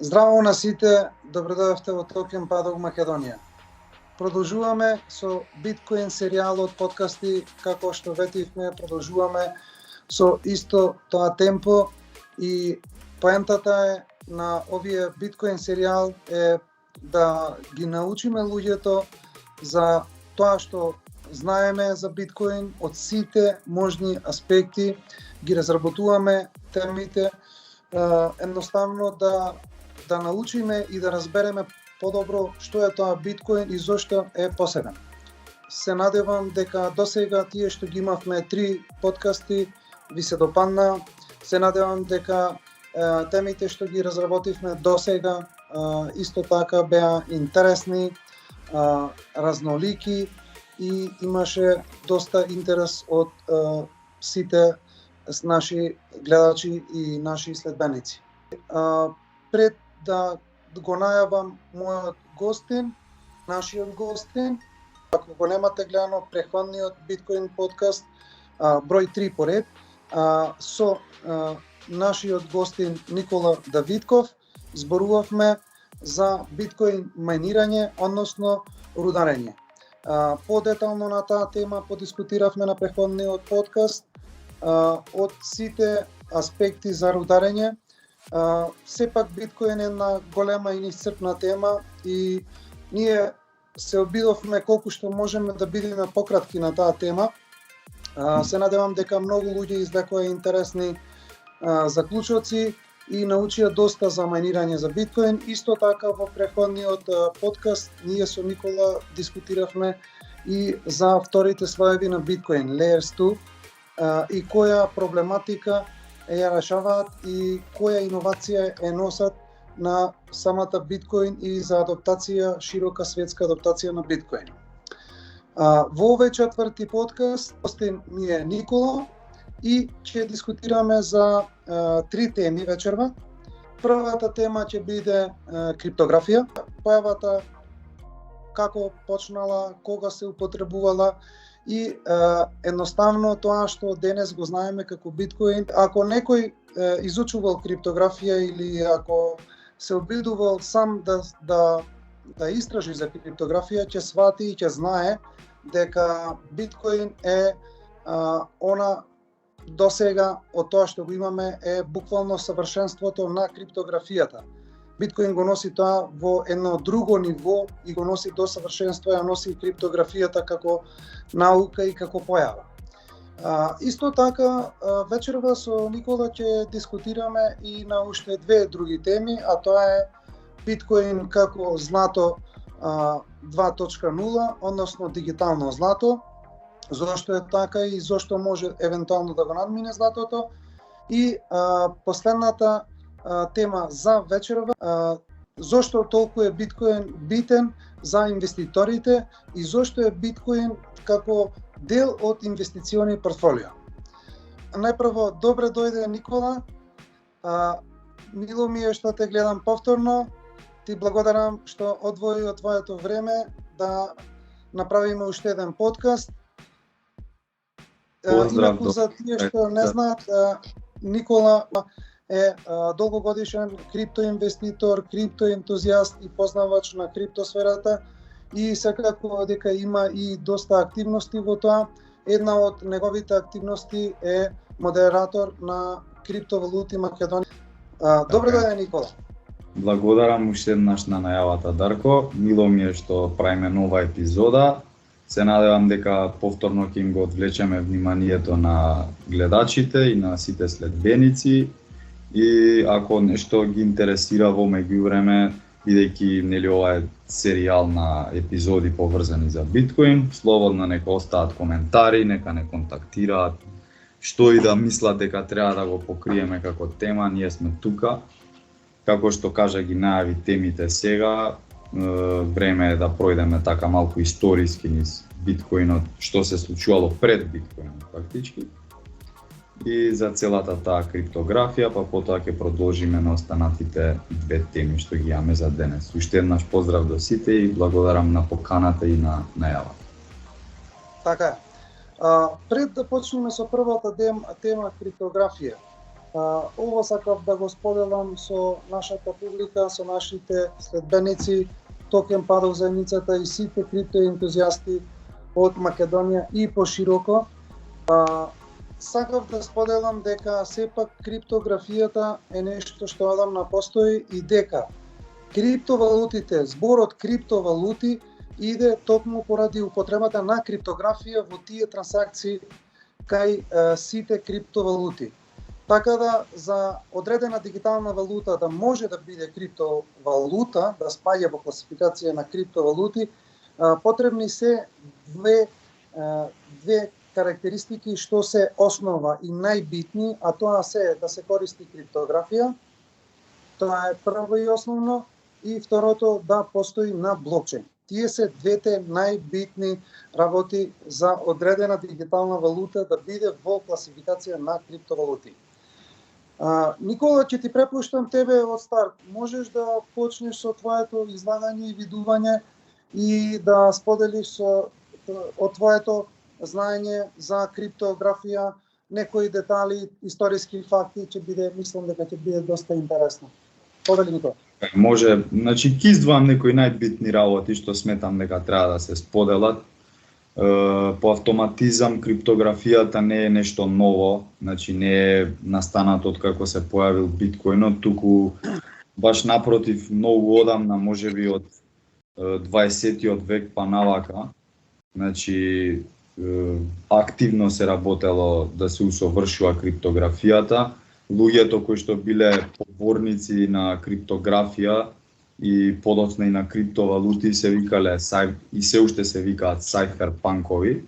Здраво на сите, добродојавте во Токен Падок Македонија. Продолжуваме со Биткоин серијалот подкасти, како што ветивме, продолжуваме со исто тоа темпо и поентата е на овие Биткоин серијал е да ги научиме луѓето за тоа што знаеме за Биткоин од сите можни аспекти, ги разработуваме темите, едноставно да научиме и да разбереме подобро што е тоа Биткоин и зошто е посебен. Се надевам дека досега тие што ги имавме 3 подкасти ви се допадна. Се надевам дека темите што ги разработивме досега исто така беа интересни, разнолики и имаше доста интерес од сите наши гледачи и наши следбеници. Пред да го најавам мојот гостин, нашиот гостин, ако го немате гледано претходниот Биткоин подкаст, број 3 поред, со нашиот гостин Никола Давидков, зборувавме за биткоин мајнирање, односно рударење. Подетално на таа тема подискутиравме на претходниот подкаст од сите аспекти за рударење. Сепак биткоин е една голема и неисцрпна тема и ние се обидовме колку што можеме да бидеме пократки на таа тема. Се надевам дека многу луѓе извлекоа интересни заклучоци и научија доста за мајнирање за биткоин. Исто така во претходниот подкаст ние со Никола дискутиравме и за вторите слоеви на биткоин, Layers 2, и која проблематика ја решаваат и која иновација е носат на самата биткоин и за адаптација, широка светска адаптација на биткоин. Во овој четврти подкаст гостин ми е Никола и ќе дискутираме за 3 теми вечерва. Првата тема ќе биде криптографија, појавата, како почнала, кога се употребувала и едноставно тоа што денес го знаеме како биткоин. Ако некој изучувал криптографија или ако се обидувал сам да истражи за криптографија, ќе свати и ќе знае дека биткоин е она досега од тоа што го имаме е буквално совршенството на криптографијата. Биткоин го носи тоа во едно друго ниво и го носи до совршенство, ја носи и криптографијата како наука и како појава. Исто така, вечерва со Никола ќе дискутираме и на уште 2 други теми, а тоа е биткоин како злато 2.0, односно дигитално злато, зошто е така и зошто може евентуално да го надмине златото. И последната тема за вечерва, зошто толку е биткоин битен за инвеститорите и зошто е биткоин како дел од инвестициони портфолио. Најпрво, добре дојде Никола. Мило ми е што те гледам повторно. Ти благодарам што одвои од твоето време да направиме уште еден подкаст. Инаку за тие што не знаат, Никола е долгогодишен криптоинвеститор, криптоентузијаст и познавач на криптосферата и секако дека има и доста активности во тоа. Една од неговите активности е модератор на криптовалути Македонија. Добре дојде, Никола. Благодарам уште еднаш на најавата, Дарко. Мило ми е што правиме нова епизода. Се надевам дека повторно ќе им го одвлечеме вниманието на гледачите и на сите следбеници. И ако нешто ги интересира во меѓувреме, бидејќи нели ова е серијал на епизоди поврзани за биткоин, слободно нека остават коментари, нека не контактираат, што и да мислат дека треба да го покриеме како тема, ние сме тука. Како што кажа ги најави темите сега, време е да пројдеме така малку историски низ биткоинот, што се случувало пред биткоинот фактички. И за целата таа криптографија, па потоа ќе продолжиме на останатите 2 теми што ги имаме за денес. Уште еднаш поздрав до сите и благодарам на поканата и на најавата. Така е. Пред да почнеме со првата тема криптографија, Ово сакав да го споделам со нашата публика, со нашите следбеници, токен падал заедницата и сите криптоентузијасти од Македонија и пошироко. Сакав да споделам дека сепак криптографијата е нешто што одамна постои и дека криптовалутите, зборот криптовалути иде токму поради употребата на криптографија во тие трансакции кај сите криптовалути. Така да за одредена дигитална валута да може да биде криптовалута, да спаѓа во класификација на криптовалути, потребни се две карактеристики што се основа и најбитни, а тоа се да се користи криптографија. Тоа е прво и основно, и второто да постои на блокчейн. Тие се двете најбитни работи за одредена дигитална валута да биде во класификација на криптовалути. Никола, ќе ти препуштам тебе од старт. Можеш да почнеш со твоето излагање и видување и да споделиш од твоето знаење за криптографија, некои детали, историски факти, мислам дека ќе биде доста интересно. Повели, Никола. Може, значи ќе издвоам некои најбитни работи што сметам дека треба да се споделат. По автоматизам криптографијата не е нешто ново, значи не е настанато од како се појавил биткоинот, туку баш напротив многу одамна, можеби од 20-тиот век па навака. Значи активно се работело да се усовршува криптографијата. Луѓето кои што биле поборници на криптографија и подоцна и на криптовалути се викале и се уште се викаат сайферпанкови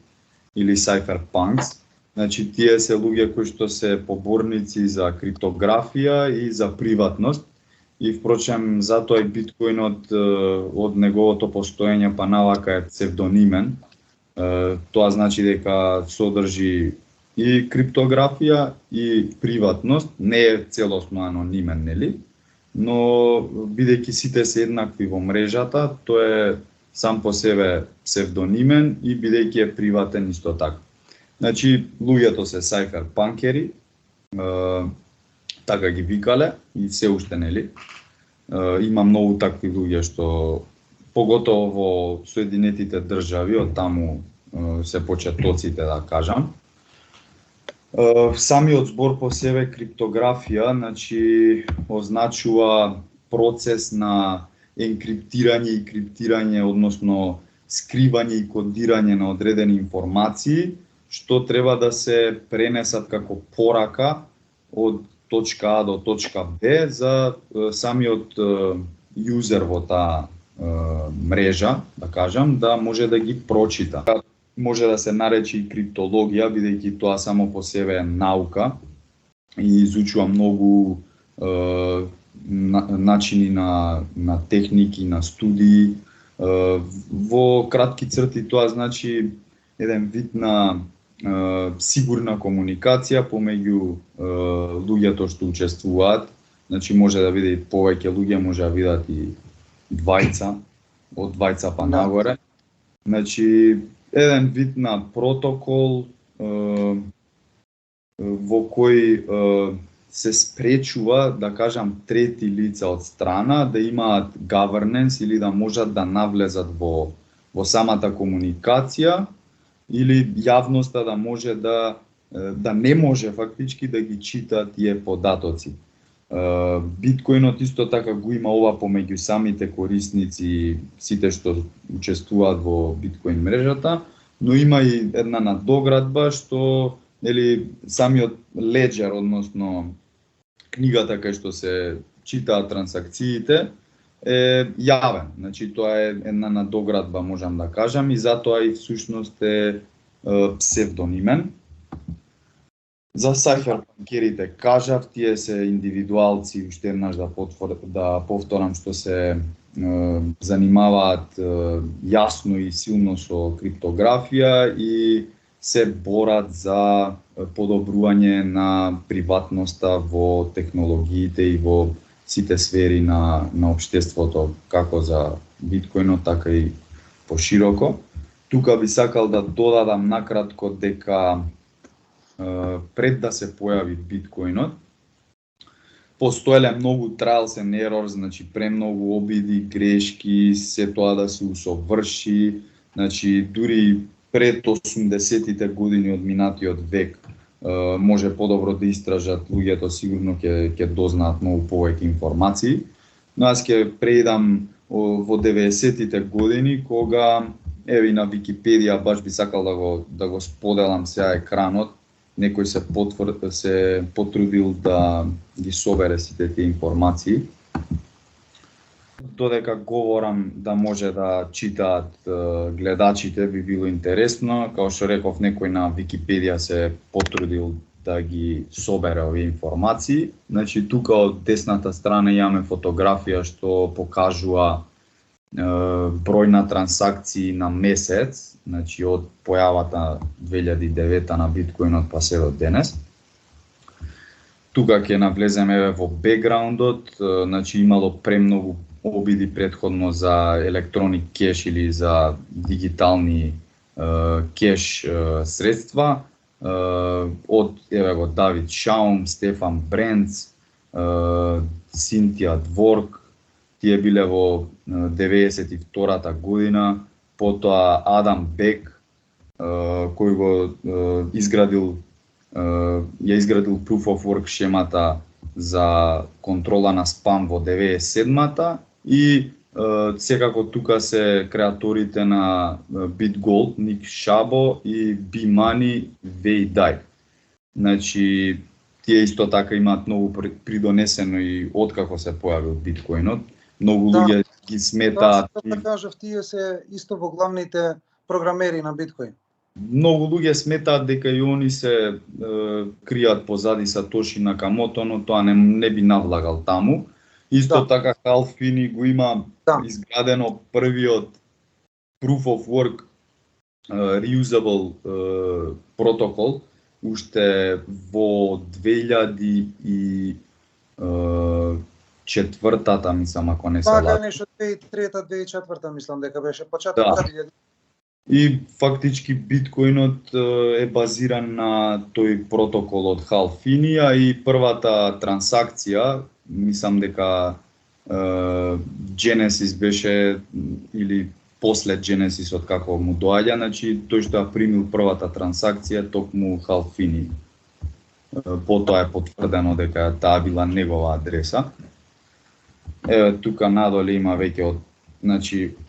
или сайферпанкс. Значи тие се луѓе кои што се поборници за криптографија и за приватност. И впрочем затоа и биткоинот од неговото постоење па навака е псевдонимен. Тоа значи дека содржи и криптографија и приватност, не е целосно анонимен, нели? Но бидејќи сите се еднакви во мрежата, тој е сам по себе псевдонимен и бидејќи е приватен исто така. Значи, луѓето се сайферпанкери, така ги викале и се уште, нели? Има многу такви луѓе што поготово во Соединетите држави, од таму се почетоците, да кажам. Самиот збор по себе криптографија, значи означува процес на енкриптирање и криптирање, односно скривање и кодирање на одредени информации, што треба да се пренесат како порака од точка А до точка Б за самиот јузер во таа мрежа, да кажам, да може да ги прочита. Може да се нарече и криптологија, бидејќи тоа само по себе е наука и изучува многу начини на техники, на студии. Во кратки црти тоа значи еден вид на сигурна комуникација помеѓу луѓето што учествуваат. Значи може да биде и повеќе луѓе, може да бидат и двајца, од двајца па нагоре. Значи еден вид на протокол во кој се спречува, да кажам, трети лица од страна да имаат governance или да можат да навлезат во самата комуникација или јавноста да може да не може фактички да ги чита тие податоци. Биткоинот исто така го има ова помеѓу самите корисници, сите што учествуваат во биткоин мрежата, но има и една надоградба што самиот леџер, односно книгата кај што се читаат трансакциите, е јавен. Значи тоа е една надоградба, можам да кажам, и затоа и всушност е псевдонимен. За сайферпанкерите кажав, тие се индивидуалци, уште еднаш да повторам, што се занимаваат јасно и силно со криптографија и се борат за подобрување на приватноста во технологиите и во сите сфери на општеството, како за биткоинот, така и пошироко. Тука би сакал да додадам накратко дека пред да се појави биткоинот, постоеле многу trials and errors, значи премногу обиди, грешки, се тоа да се усоврши, значи дури пред 80-тите години од минатиот век може подобро да истражат луѓето, сигурно ќе дознаат многу повеќе информации. Но аз ќе преидам во 90-тите години, кога еви на Википедија баш би сакал да го споделам сега екранот. Некој се потрудил да ги собере сите тие информации. Додека говорам да може да читаат гледачите, би било интересно. Као што реков, некој на Википедија се потрудил да ги собере овие информации. Значи, тука од десната страна имаме фотографија што покажува број на трансакции на месец, значи од појавата 2009 на биткоинот па се до денес. Тука ќе навлеземе во бекграундот, значи имало премногу обиди претходно за електроник кеш или за дигитални кеш средства, од еве го Давид Шаум, Стефан Бренц, Синтија Дворк, тие биле во 92-та година, потоа Адам Бек, кој го изградил Proof of Work шемата за контрола на спам во 97-та и секако тука се креаторите на BitGold, Ник Шабо и B-Money, Вей Дай. Значи, тие исто така имаат многу придонесено и откако се појавил биткоинот. Многу луѓе ги сметаат. Да кажав, тие се исто во главните програмери на биткоин. Многу луѓе сметаат дека и они се кријат позади Сатоши Накамото, но тоа не би навлагал таму. Исто така Хал Фини го има изградено првиот Proof of Work reusable протокол уште во 2004-та, мислам, ако не се лажам. Така нешто 2003-2004-та мислам дека беше почеток 2000. И фактички биткоинот е базиран на тој протокол од Хал Фини, и првата трансакција, мислам дека Genesis беше, или после Genesis од како му доаѓа, значи тој што ја примил првата трансакција токму Хал Фини. Потоа е потврдено дека таа била негова адреса. Еве тука надоле има веќе од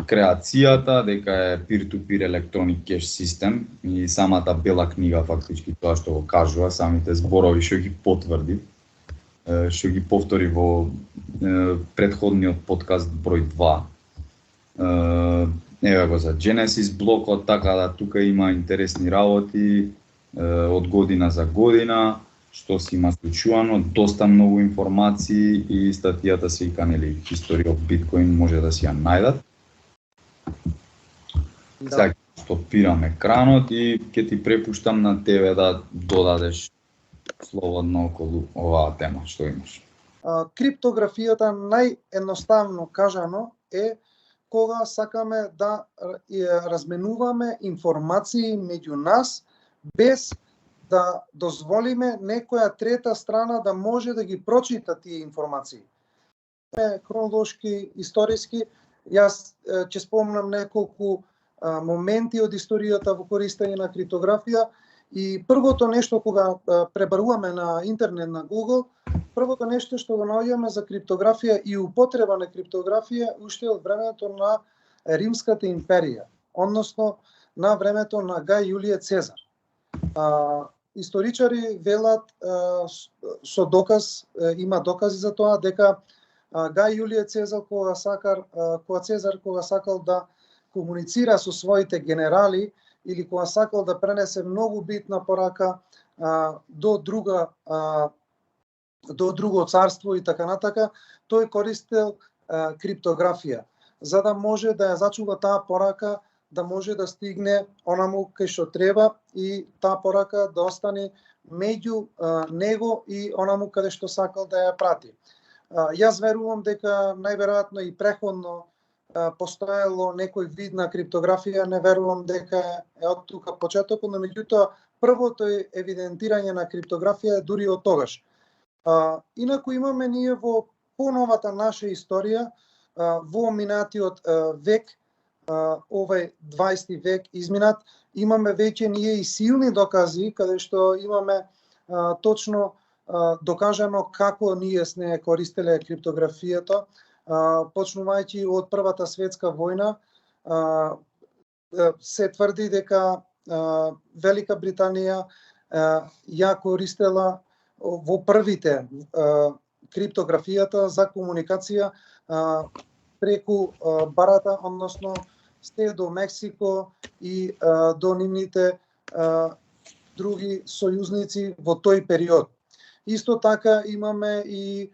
креацијата, дека е peer-to-peer electronic cash system и самата бела книга фактички тоа што го кажува, самите зборови што ги потврди, што ги повтори во претходниот подкаст број 2. Еве го за Genesis блокот, така да тука има интересни работи од година за година, што си има случувано, доста многу информации и статијата се ика, нели, History of Bitcoin може да си ја најдат. Сега стопирам екранот и ќе ти препуштам на тебе да додадеш слободно околу оваа тема, што имаш. Криптографијата наједноставно кажано е кога сакаме да разменуваме информации меѓу нас без да дозволиме некоја трета страна да може да ги прочита тие информации. Хронолошки, историски, јас ќе спомнам неколку моменти од историјата во користење на криптографија, и првото нешто кога пребаруваме на интернет, на Google, првото нешто што го наоѓаме за криптографија и употреба на криптографија уште од времето на Римската империја, односно на времето на Гај Јулије Цезар. Историчари велат со доказ, има докази за тоа, дека Гај Јулије Цезар кога сакал да комуницира со своите генерали или кога сакал да пренесе многу битна порака до друго царство и така натака, тој користел криптографија за да може да ја зачува таа порака, да може да стигне онаму кај што треба и таа порака да остане меѓу него и онаму каде што сакал да ја прати. Јас верувам дека најверојатно и преходно постоело некој вид на криптографија, не верувам дека е од тука почетокот, но меѓутоа првото евидентирање на криптографија е дури од тогаш. Инаку имаме ние во поновата наша историја, во минатиот век, овај 20 век изминат, имаме веќе ние и силни докази, каде што имаме точно докажано како ние сме користеле криптографијата, почнувајќи од Првата светска војна. Се тврди дека Велика Британија ја користела во првите криптографијата за комуникација преку барата, односно се до Мексико и до нивните други сојузници во тој период. Исто така имаме и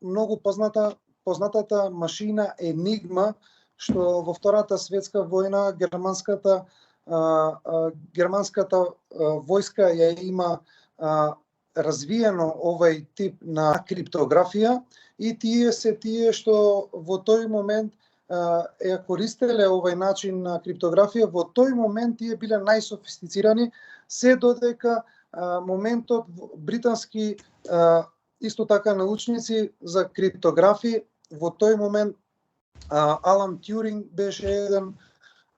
многу познатата машина Енигма, што во Втората светска војна германската војска ја има развиено овај тип на криптографија, и тие се тие што во тој момент ја користеле овај начин на криптографија. Во тој момент тие биле најсофистицирани, се додека моментот британски исто така научници за криптографи, во тој момент Алан Тјуринг беше еден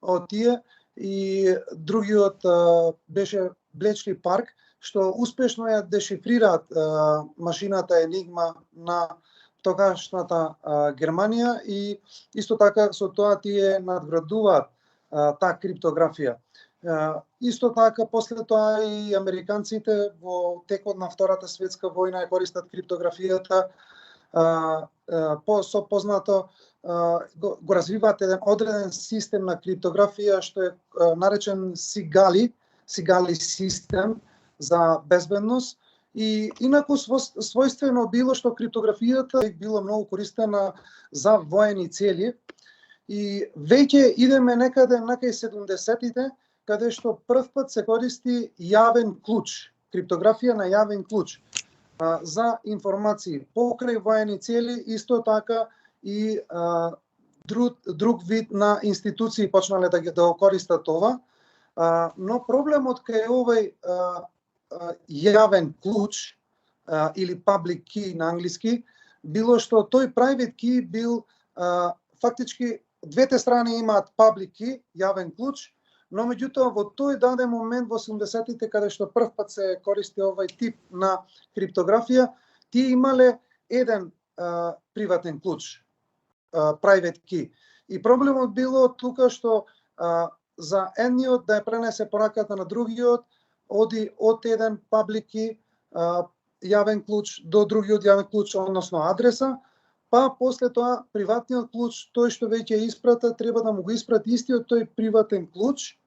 од тие, и другиот беше Блечли Парк, што успешно ја дешифрираат машината Енигма на тогашната Германија, и исто така со тоа тие надградуваат таа криптографија. Исто така после тоа и американците во текот на Втората светска војна ја користат криптографијата, со познато го развиваат еден одреден систем на криптографија што е наречен Сигали систем за безбедност. И инаку својствено било што криптографијата е било многу користена за воени цели, и веќе идеме некаде накај 70-тите, каде што прв пат се користи јавен клуч, криптографија на јавен клуч за информации покрај воени цели. Исто така и друг вид на институции почнале да го користат това, но проблемот кај овај јавен клуч или public key на англиски било што тој private key бил фактички двете страни имаат public key, јавен клуч, но меѓутоа во тој даден момент во 80-тите, каде што прв пат се користи овај тип на криптографија, тие имале еден приватен клуч, private key. И проблемот било тука што за едниот да ја пренесе пораката на другиот, оди од еден public key, јавен клуч, до другиот јавен клуч, односно адреса, па после тоа приватниот клуч, тој што веќе испрата, треба да му го испрати истиот тој приватен клуч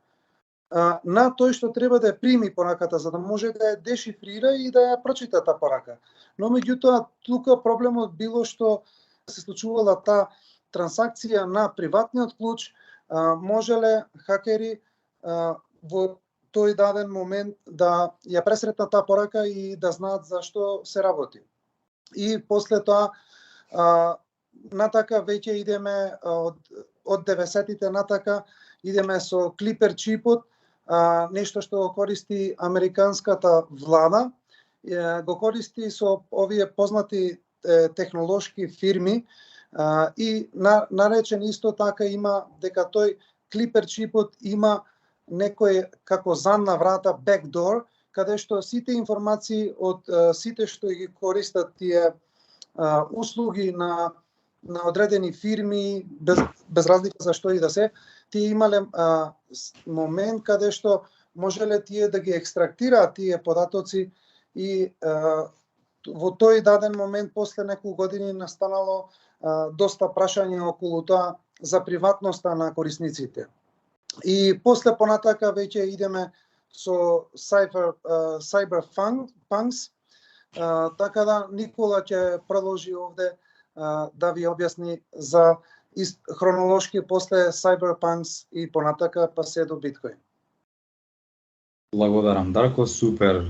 на тој што треба да ја прими пораката, за да може да ја дешифрира и да ја прочита таа порака. Но меѓутоа тука проблемот било што се случувала таа трансакција на приватниот клуч, можеле хакери во тој даден момент да ја пресретнат таа порака и да знаат за што се работи. И после тоа натака веќе идеме од 90-тите натака идеме со клипер чипот, нешто што го користи американската влада, го користи со овие познати технолошки фирми, и наречен исто така има дека тој клипер чипот има некој како задна врата, backdoor, каде што сите информации од сите што ги користат тие услуги на одредени фирми, без разлика за што и да се, тие имале момент каде што можеле тие да ги екстрактираат тие податоци, и во тој даден момент после неколку години настанало доста прашање околу тоа за приватноста на корисниците. И после понатака веќе идеме со cyberpunks, така да Никола ќе продолжи овде да ви објасни за хронолошки после cyberpunks и понатака па се до биткоин. Благодарам, Дарко, супер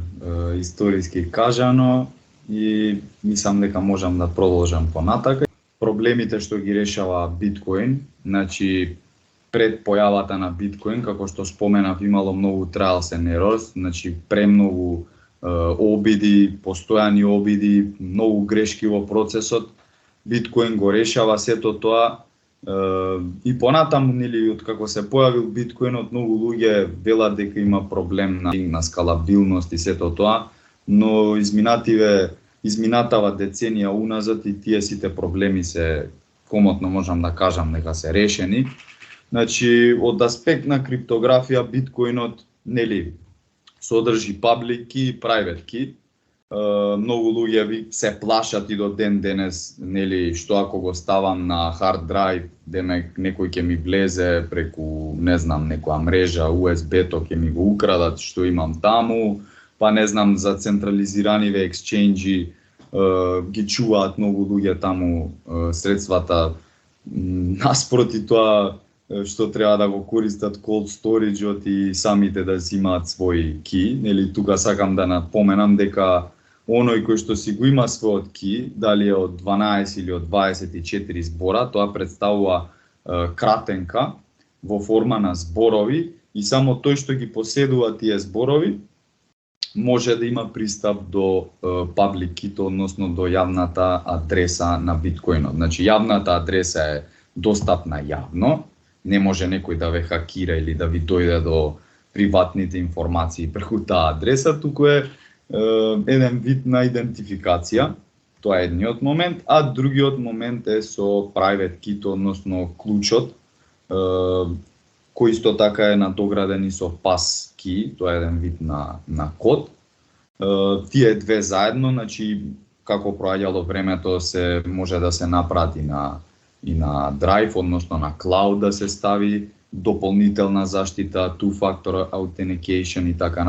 историски кажано, и мислам дека можам да продолжам понатака. Проблемите што ги решава биткоин, значи пред појавата на биткоин, како што споменав, имало многу trials and errors, значи премногу обиди, постојани обиди, многу грешки во процесот. Биткоин го решава сето тоа и понатаму, нели, од како се појавил биткоинот, многу луѓе велат дека има проблем на скалабилност и сето тоа, но изминатава деценија уназад и тие сите проблеми се, комотно можам да кажам дека се решени. Значи, од аспект на криптографија, биткоинот, нели, содржи public key и private key. Многу луѓе се плашат и до ден денес, нели, што ако го ставам на hard drive, демек некој ќе ми влезе преку, не знам, некоја мрежа USB-то ќе ми го украдат што имам таму, па не знам, за централизираните ексченџи ги чуваат многу луѓе таму средствата, наспроти тоа што треба да го користат cold storage-от и самите да си имаат свој ки. Нели, тука сакам да напоменам дека оној кој што си го има својот ки, дали е од 12 или од 24 збора, тоа представува кратенка во форма на зборови и само тој што ги поседува тие зборови може да има пристап до public key-то, односно до јавната адреса на биткоинот. Значи, јавната адреса е достапна јавно, не може некој да ве хакира или да ви дојде до приватните информации преку таа адреса, туку е еден вид на идентификација. Тоа е едниот момент, а другиот момент е со private key-то, односно клучот, кој исто така е надограден и со pass key, тоа е еден вид на код. Тие две заедно, значи, како проаѓало времето, се може да се напрати и на Drive, односно на Cloud да се стави дополнителна заштита, two-factor authentication и така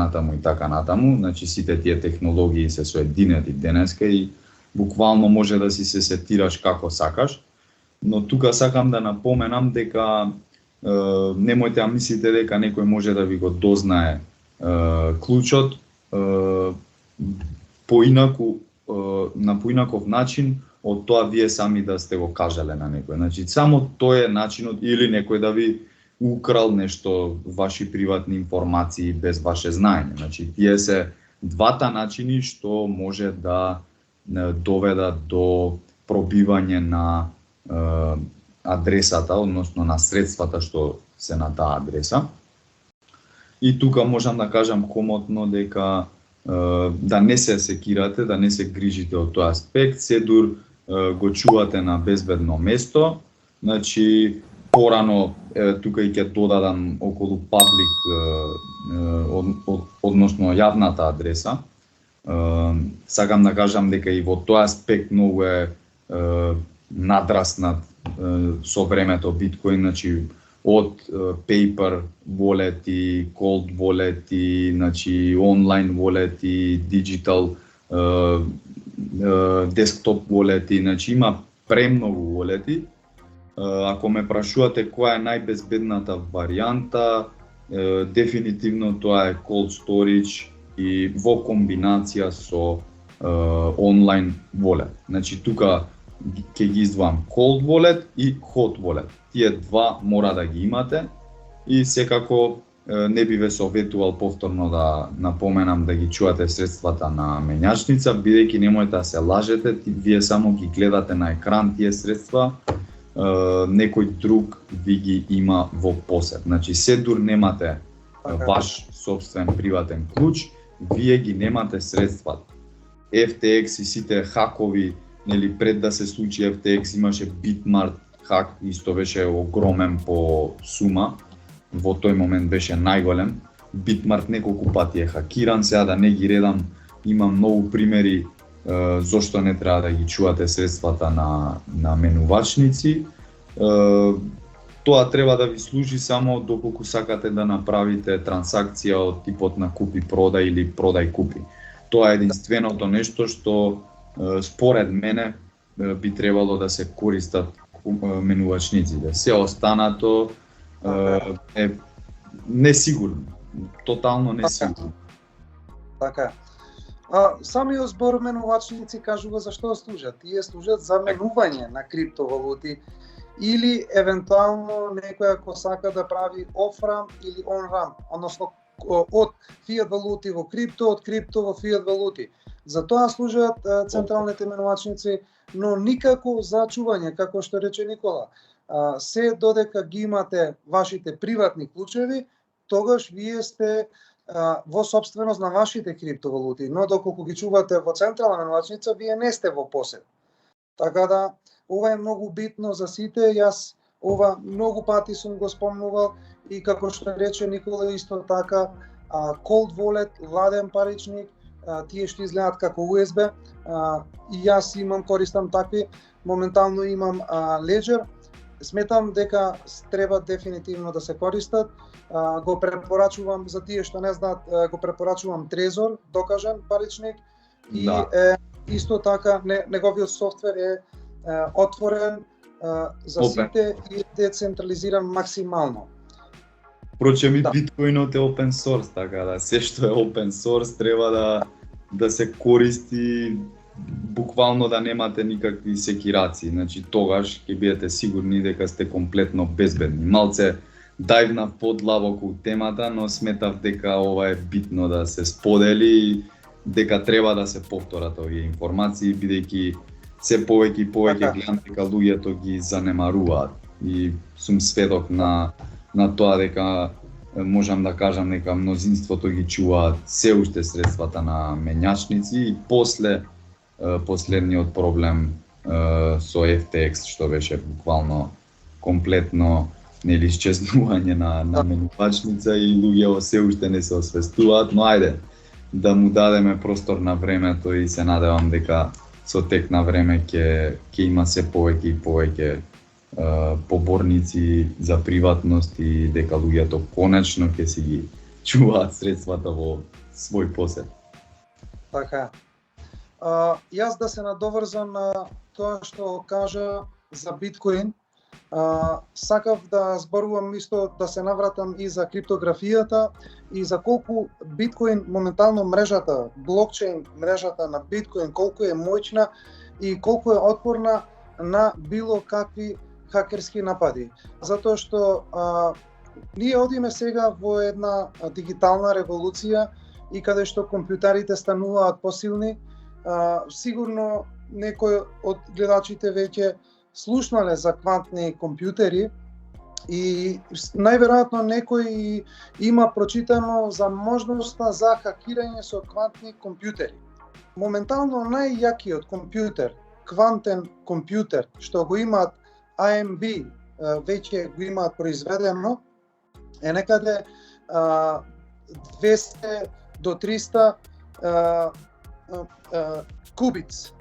натаму. Значи, сите тие технологии се соединети денеска и буквално може да си се сетираш како сакаш. Но тука сакам да напоменам дека немојте да мислите дека некој може да ви го дознае клучот на поинаков начин од тоа вие сами да сте го кажале на некој. Значи, само тој е начинот, или некој да ви украл нешто, ваши приватни информации без ваше знаење. Значи, тие се двата начини што може да доведат до пробивање на адресата, односно на средствата што се на таа адреса. И тука можам да кажам комотно дека да не се секирате, да не се грижите од тој аспект, седур го чувате на безбедно место. Значи, порано тука и ќе додадам околу public, односно јавната адреса. Сакам да кажам дека и во тој аспект многу е надраснат со времето биткоин, значи од paper wallet-и, cold wallet-и, значи онлайн wallet-и, digital desktop wallet-и, значи има премногу wallet-и. Ако ме прашувате која е најбезбедната варијанта, дефинитивно тоа е cold storage и во комбинација со онлайн wallet. Значи тука ќе ги издвоам cold wallet и hot wallet. Тие два мора да ги имате и секако не би ве советувал повторно да напоменам да ги чувате средствата на менјачница, бидејќи немојте да се лажете, вие само ги гледате на екран тие средства, некој друг ви ги има во посед. Значи, седур немате ваш собствен приватен клуч, вие ги немате средствата. FTX и сите хакови, нели, пред да се случи FTX имаше Bitmart хак, исто беше огромен по сума, во тој момент беше најголем. Bitmart неколку пати е хакиран, сега да не ги редам, има многу примери зошто не треба да ги чувате средствата на менувачници. Тоа треба да ви служи само доколку сакате да направите трансакција од типот на купи-продај или продај-купи. Тоа е единственото нешто што според мене би требало да се користат менувачниците. Се останато е несигурно, тотално несигурно. Така. Самиот збор менувачници кажува за што служат. Тие служат за менување на криптовалути или евентуално некој ако сака да прави off-ramp или on-ramp, односно од фиат валути во крипто, од крипто во фиат валути. За тоа служат централните менувачници, но никако за чување, како што рече Никола. Се додека ги имате вашите приватни клучеви, тогаш вие сте во собственост на вашите криптовалути, но доколку ги чувате во централна менувачница, вие не сте во посед. Така да, ова е многу битно за сите, јас ова многу пати сум го спомнувал и како што рече Никола исто така, cold wallet, ладен паричник, тие што изгледаат како USB, и јас имам, користам такви, моментално имам Ledger, сметам дека треба дефинитивно да се користат, го препорачувам за тие што не знаат, го препорачувам Trezor, докажен паричник, и исто така неговиот софтвер е отворен за сите и децентрализиран максимално. Впрочем и биткоинот е open source, така да се што е open source треба да се користи, буквално да немате никакви секираци, значи тогаш ќе бидете сигурни дека сте комплетно безбедни. Малце дајвнав подлабоко у темата, но сметав дека ова е битно да се сподели, дека треба да се повторат овие информации, бидејќи се повеќе и повеќе гледам дека луѓето ги занемаруваат. И сум сведок на тоа дека можам да кажам дека мнозинството ги чуваат се уште средствата на менјачници и после последниот проблем со FTX што беше буквално комплетно нели исчезнување на менувачница и луѓето се уште не се освестуваат, но ајде да му дадеме простор на времето и се надевам дека со тек на време ќе има се повеќе и повеќе поборници за приватност и дека луѓето конечно ќе си ги чуваат средствата во свој посед. Така. Јас да се надоврзам на тоа што кажа за биткоин, сакав да зборувам исто, да се навратам и за криптографијата и за колку биткоин моментално мрежата, блокчейн мрежата на биткоин, колку е моćна и колку е отпорна на било какви хакерски напади. Затоа што ние одиме сега во една дигитална револуција и каде што компјутерите стануваат посилни, сигурно некој од гледачите веќе слушнале за квантни компјутери и најверојатно некој има прочитано за можноста за хакирање со квантни компјутери. Моментално најјакиот компјутер, квантен компјутер што го имаат AMD, веќе го имаат произведено, е некаде 200 до 300 кубиц.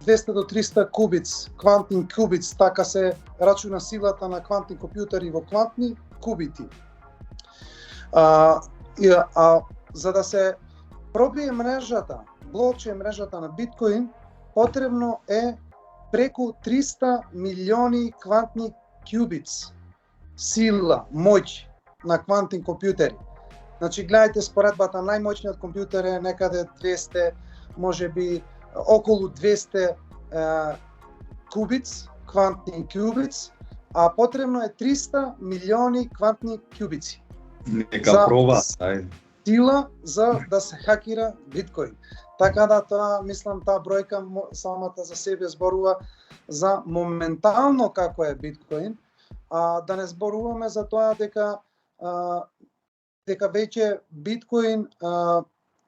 200 до 300 кубиц, квантни кубиц, така се рачуна силата на квантни компјутери во квантни кубити. За да се пробие мрежата, блокчейн мрежата на биткоин, потребно е преку 300 милиони квантни кубиц сила, моќ на квантни компјутери. Значи, гледајте споредбата, најмоćниот компјутер е некаде 200, можеби околу 200 кубиц, квантни кубиц, а потребно е 300 милиони квантни кубици. Нека проба, сила за да се хакира биткоин. Така да тоа, мислам, таа бројка самата за себе зборува за моментално како е биткоин, да не зборуваме за тоа дека веќе биткоин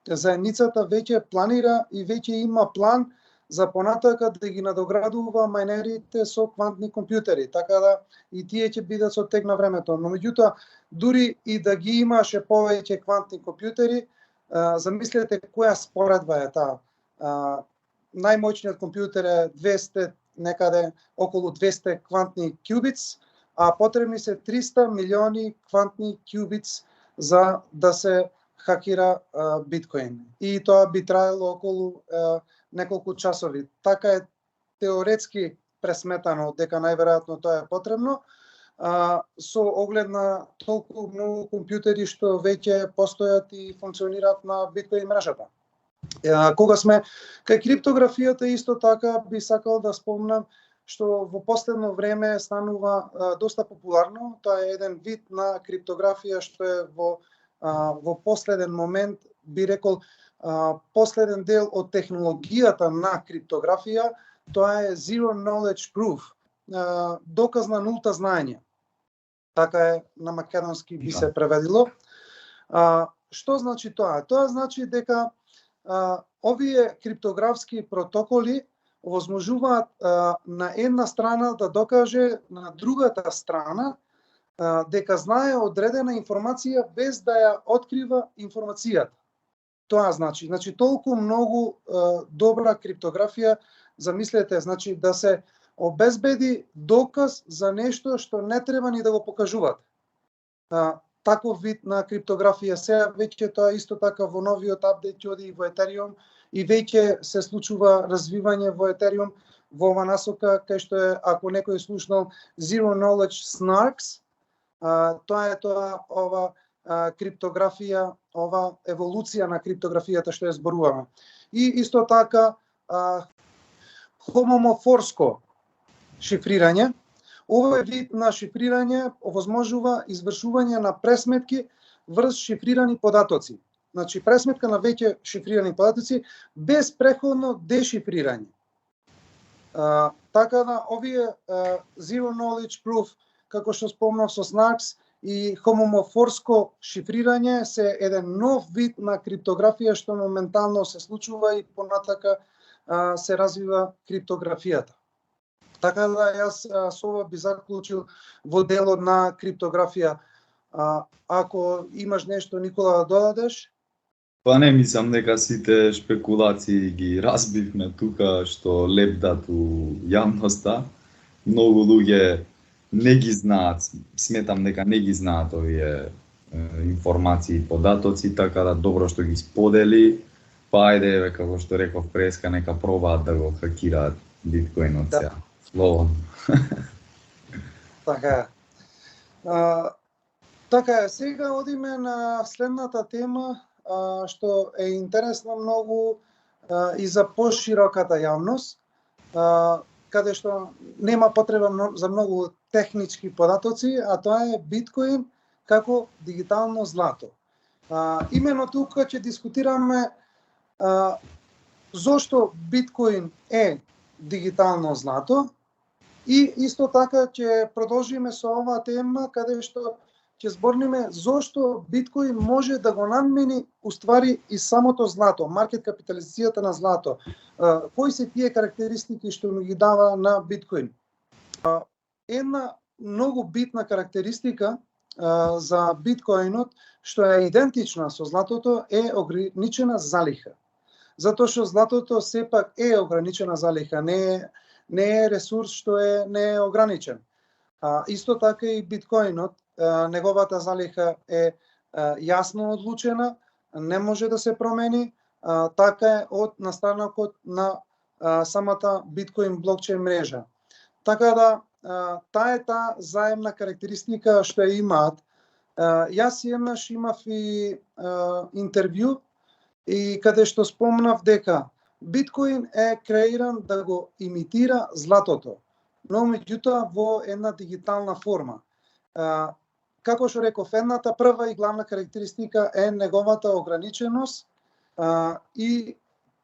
заедницата веќе планира и веќе има план за понатака да ги надоградува мајнерите со квантни компјутери, така да и тие ќе бидат со тек на времето. Но меѓутоа, дури и да ги имаше повеќе квантни компјутери, замислете која споредба е таа. Најмоćниот компјутер е 200, некаде околу 200 квантни кубиц, а потребни се 300 милиони квантни кубиц за да се хакира биткоин. И тоа би траело околу неколку часови. Така е теоретски пресметано дека најверојатно тоа е потребно, со оглед на толку многу компјутери што веќе постојат и функционираат на биткоин мрежата. Кога сме кај криптографијата, исто така би сакал да спомнам што во последно време станува доста популарно. Тоа е еден вид на криптографија што е во во последен момент, би рекол, последен дел од технологијата на криптографија, тоа е Zero Knowledge Proof, доказ на нулта знаење. Така е на македонски би се преведило. Што значи тоа? Тоа значи дека овие криптографски протоколи овозможуваат на една страна да докаже на другата страна дека знае одредена информација без да ја открива информацијата. Тоа значи толку многу добра криптографија, замислете, значи да се обезбеди доказ за нешто што не треба ни да го покажуваат. Таков вид на криптографија сега веќе тоа исто така во новиот апдейт оди во Ethereum и веќе се случува развивање во Ethereum во ова насока, кај што е, ако некој слушнал, Zero Knowledge Snarks, тоа е ова криптографија, ова еволуција на криптографијата што ја зборуваме. И исто така хомоморфско шифрирање. Овој вид на шифрирање овозможува извршување на пресметки врз шифрирани податоци. Значи пресметка на веќе шифрирани податоци без преходно дешифрирање. Така да овие Zero Knowledge Proof, како што спомнав со Snarks и хомоморфско шифрирање, се еден нов вид на криптографија што моментално се случува и понатака се развива криптографијата. Така да јас со ова би заклучил во делот на криптографија. Ако имаш нешто, Никола, да додадеш? Па не мислам дека сите шпекулации ги разбивме тука што лепдат у јавноста. Многу луѓе не ги знаат, сметам дека не ги знаат овие информации и податоци, така да добро што ги сподели. Па ајде, како што реков преска, нека пробаат да го хакираат биткоинот сега. Слово. Така е. Така е, сега одиме на следната тема, што е интересна многу и за пошироката јавност, каде што нема потреба за многу технички податоци, а тоа е биткоин како дигитално злато. Имено тука ќе дискутираме зошто биткоин е дигитално злато и исто така ќе продолжиме со оваа тема каде што ќе зборниме зошто биткоин може да го надмени уствари и самото злато, маркет капитализацијата на злато. Кои се тие карактеристики што му ги дава на биткоин? Една многу битна карактеристика за биткоинот што е идентична со златото е ограничена залиха. Затоа што златото сепак е ограничена залиха, не е ресурс што е неограничен. Исто така и биткоинот, неговата залиха е јасно одлучена, не може да се промени, така е од настанокот на самата биткоин блокчейн мрежа. Така да таа е таа заемна карактеристика што ја имаат. Јас еднаш имав и интервју и каде што спомнав дека биткоин е креиран да го имитира златото, но меѓутоа во една дигитална форма. Како што реков, едната прва и главна карактеристика е неговата ограниченост и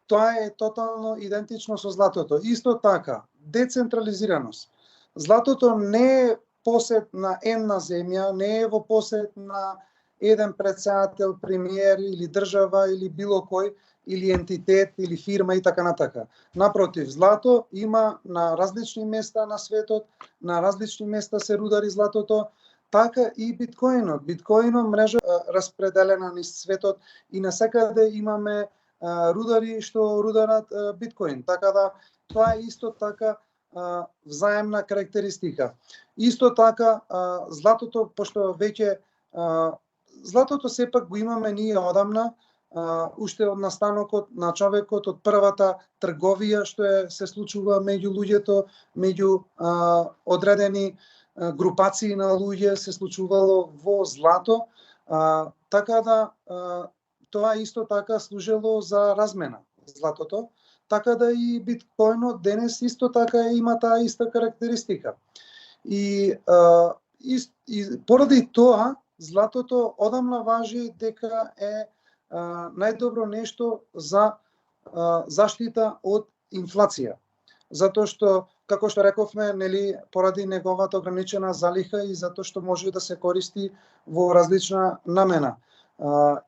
тоа е тотално идентично со златото. Исто така, децентрализираност. Златото не е посет на една земја, не е во посет на еден претседател, премиер или држава или било кој, или ентитет, или фирма и така натака. Напротив, злато има на различни места на светот, на различни места се рудари златото, така и биткоинот. Биткоинот мрежа распределена низ светот и насекаде имаме рудари што рударат биткоин. Така да тоа е исто така взаемна карактеристика. Исто така златото, пошто веќе златото сепак го имаме ние одамна, уште од настанокот на човекот, од првата трговија што се случува меѓу луѓето, меѓу одредени групации на луѓе се случувало во злато, така да тоа исто така служило за размена златото, така да и биткоинот денес исто така има таа иста карактеристика. И поради тоа златото одамна важи дека е најдобро нешто за заштита од инфлација. Затоа што, како што рековме, нели, поради неговата ограничена залиха и затоа што може да се користи во различна намена.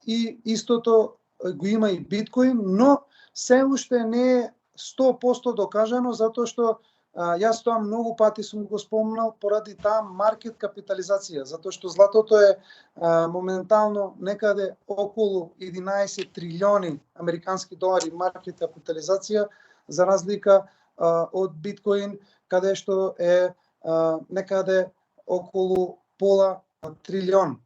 И истото го има и биткоин, но се уште не е 100% докажано, затоа што јас тоа многу пати сум го спомнал поради таа маркет капитализација, затоа што златото е моментално некаде околу 11 трилиони американски долари маркет капитализација, за разлика од биткоин, каде што е некаде околу пола трилион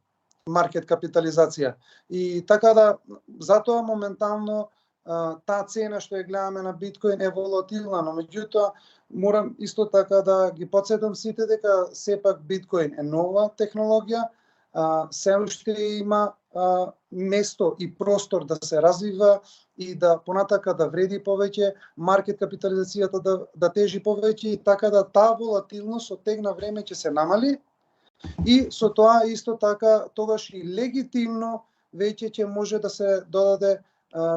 маркет капитализација. И така да, затоа моментално таа цена што ја гледаме на биткоин е волатилна, но меѓутоа морам исто така да ги потсетам сите дека сепак биткоин е нова технологија, се уште има место и простор да се развива и да понатака да вреди повеќе, маркет капитализацијата да тежи повеќе и така да таа волатилност од тек на време ќе се намали и со тоа исто така тогаш и легитимно веќе ќе може да се додаде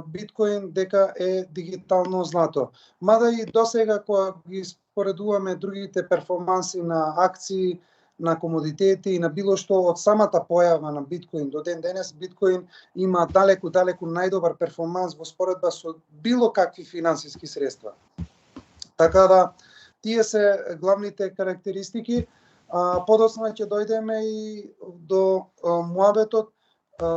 биткоин дека е дигитално злато. Мада и досега кога ги споредуваме другите перформанси на акции, на комодитети и на било што од самата појава на биткоин до ден денес, биткоин има далеку најдобар перформанс во споредба со било какви финансиски средства. Така да, тие се главните карактеристики. Подоцна ќе дојдеме и до муабетот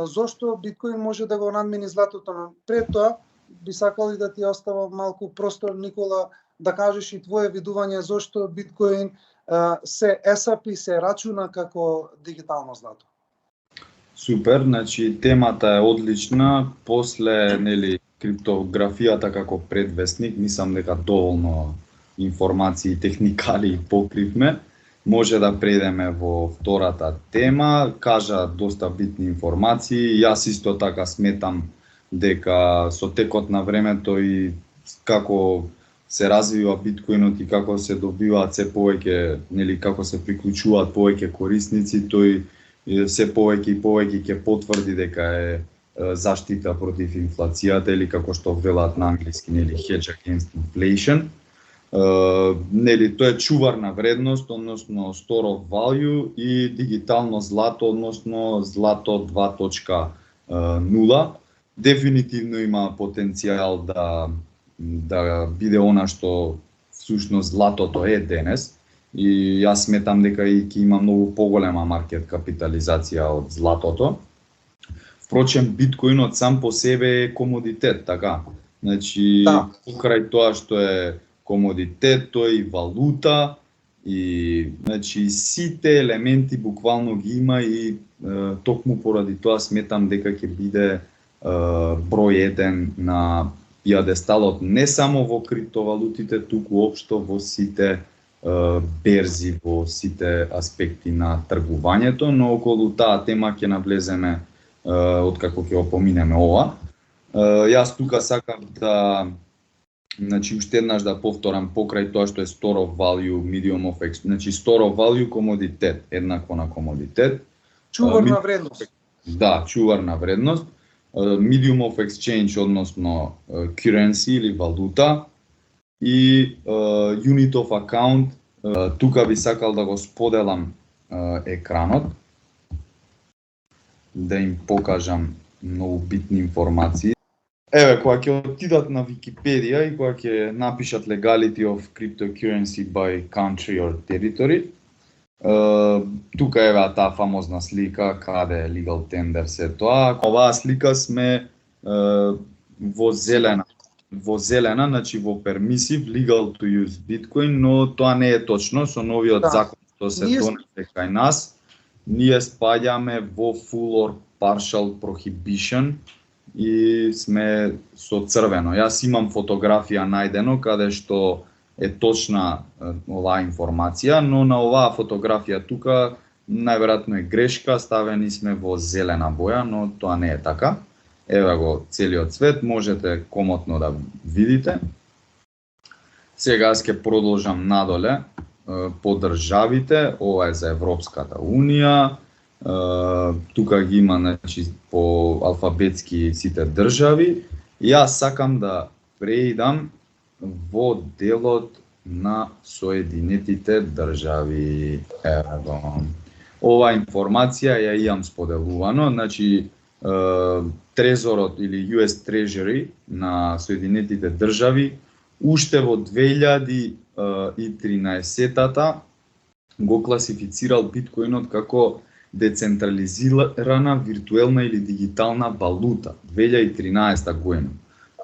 зошто биткоин може да го надмени златото, но пред тоа би сакал и да ти оставам малку простор, Никола, да кажеш и твое видување зошто биткоин се SAP се рачуна како дигитално злато. Супер, значи темата е одлична. После, нели, криптографијата како предвестник, мислам дека доволно информации, техникали покривме. Може да преидеме во втората тема, кажа доста битни информации. Јас исто така сметам дека со текот на времето и како се развива биткоинот и како се добиваат се повеќе, нели, како се приклучуваат повеќе корисници, тој се повеќе и повеќе ќе потврди дека е заштита против инфлацијата или како што велат на англиски, нели, hedge against inflation. Нели, тоа е чуварна вредност, односно store of value и дигитално злато, односно злато 2.0. Дефинитивно има потенцијал да биде она што всушност златото е денес. И јас сметам дека и ќе има многу поголема маркет капитализација од златото. Впрочем, биткоинот сам по себе е комодитет, така. Значи, покрај тоа што е комодитет, тој и валута и значи сите елементи буквално ги има и токму поради тоа сметам дека ќе биде број 1 на пиадесталот не само во криптовалутите, туку општо во сите берзи, во сите аспекти на тргувањето, но околу таа тема ќе навлеземе откако ќе опоминеме ова. Јас тука сакам да значи уште еднаш да повторам покрај тоа што е store of value, medium of exchange, значи store of value комодитет, еднакво на комодитет. Чуварна вредност. Да, чуварна вредност. Medium of exchange, односно currency или валута и unit of account. Тука би сакал да го споделам екранот, да им покажам многу битни информации. Еве, кога ќе отидат на Википедија и кога ќе напишат legality of cryptocurrency by country or territory, тука еве таа фамозна слика каде е legal tender се тоа. Оваа слика сме во зелена, значи во permissive legal to use Bitcoin, но тоа не е точно со новиот закон што се донесе кај нас. Ние спаѓаме во full or partial prohibition и сме со црвено. Јас имам фотографија најдено каде што е точна оваа информација, но на оваа фотографија тука најверојатно е грешка, ставени сме во зелена боја, но тоа не е така. Еве го целиот цвет, можете комотно да видите. Сега ќе продолжам надоле по државите, ова е за Европската Унија, тука ги има, значи, по алфабетски сите држави. Јас сакам да преидам во делот на Соединетите држави. Ево. Ова информација ја имам споделувано, значи трезорот или US Treasury на Соединетите држави уште во 2013-та го класифицирал биткоинот како децентрализирана виртуелна или дигитална валута 2013 година.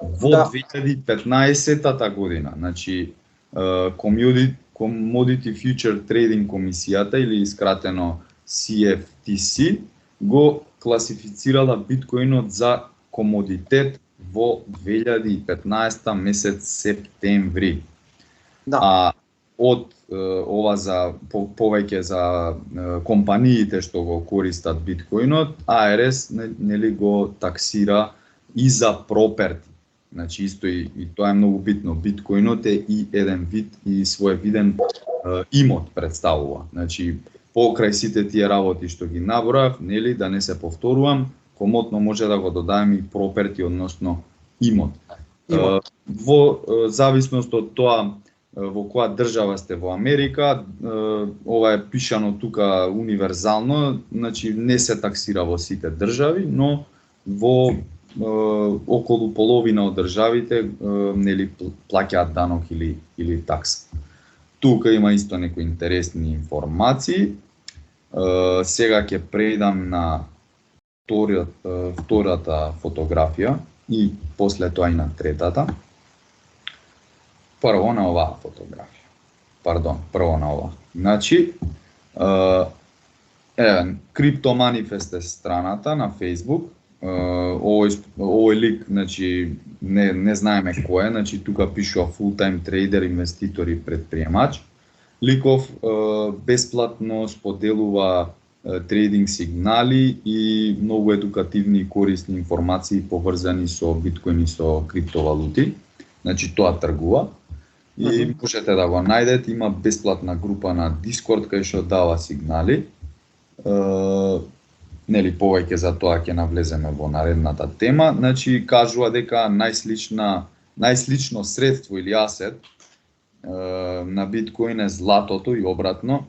Во 2015 година, значи Commodity Future Trading комисијата или скратено CFTC го класифицирала биткоинот за комодитет во 2015 месец септември. Да. А од ова за повеќе за компаниите што го користат биткоинот, АРС нели го таксира и за проперти. Значи исто и тоа е многу битно. Биткоинот е и еден вид и своевиден имот представува. Значи покрај сите тие работи што ги набројав, нели да не се повторувам, комотно може да го додадеме и проперти, односно имот. Во зависност од тоа во која држава сте во Америка, ова е пишано тука универзално, значи не се таксира во сите држави, но во околу половина од државите нели плаќаат данок или такса. Тука има исто некои интересни информации. Сега ќе преидам на втората фотографија и после тоа и на третата. Прво на оваа фотографија. Прво на ова. Значи, Crypto Manifest е страната на Facebook. Овој лик, значи, не знаеме кој е, значи тука пишува full-time trader, инвеститор и предприемач. Ликов бесплатно споделува трейдинг сигнали и многу едукативни и корисни информации поврзани со биткоин и со криптовалути. Значи тоа тргува. И можете да го најдете, има бесплатна група на Discord кај што дава сигнали. Нели повеќе за тоа ќе навлеземе во наредната тема. Значи кажува дека најслично средство или асет на биткоин е златото и обратно.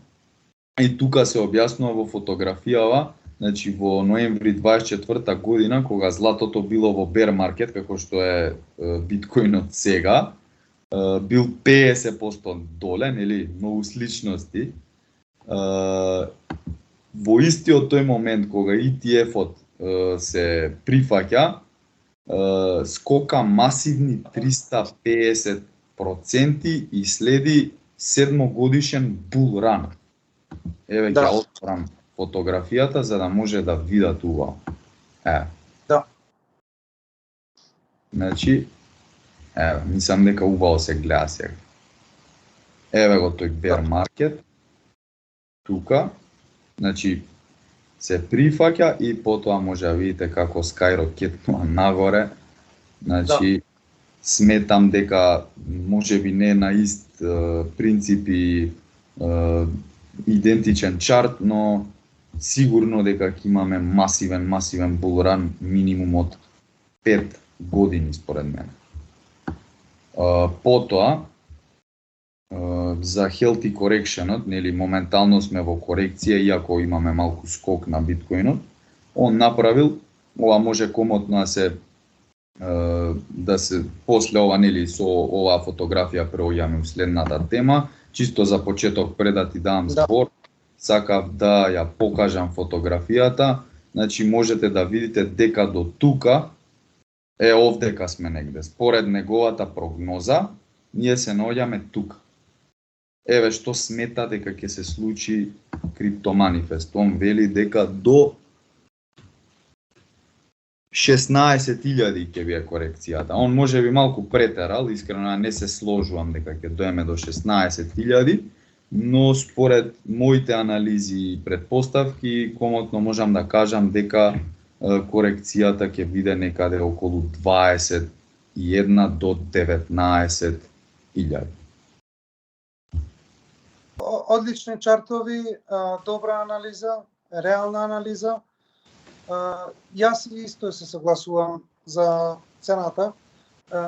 И тука се објаснува во фотографијава, значи во ноември 24 година кога златото било во бер маркет како што е биткоинот сега, бил 50% доле, нели многу сличности. Во истиот тој момент кога ETF-от се прифаќа, скока масивни 350% и следи 7-годишен bull run. Еве ќе отворам фотографијата за да може да видат ова. Да. Значи, мислам дека убаво се гледа сега. Еве го тој bear market. Тука. Значи, се прифаќа и потоа може да видите како скајрокетнува нагоре. Значи, сметам дека можеби не на ист принцип и идентичен чарт, но сигурно дека ќе имаме масивен булран минимум од 5 години според мене. Потоа за healthy correction-от, нели моментално сме во корекција иако имаме малку скок на биткоинот, он направил, ова може комотно да се после ова, нели со оваа фотографија преоѓаме у следната тема. Чисто за почеток пред да ти дам збор, сакав да ја покажам фотографијата. Значи можете да видите дека до тука овдека сме негде. Според неговата прогноза, ние се наоѓаме тука. Еве што смета дека ќе се случи Crypto Manifest. Он вели дека до 16.000 ќе биде корекцијата. Он може би малку претерал, искрено не се сложувам дека ќе доеме до 16.000, но според моите анализи и предпоставки, комотно можам да кажам дека корекцијата ќе биде некаде околу 21 до 19.000. Одлични чартови, добра анализа. реална анализа. Јас исто се согласувам за цената,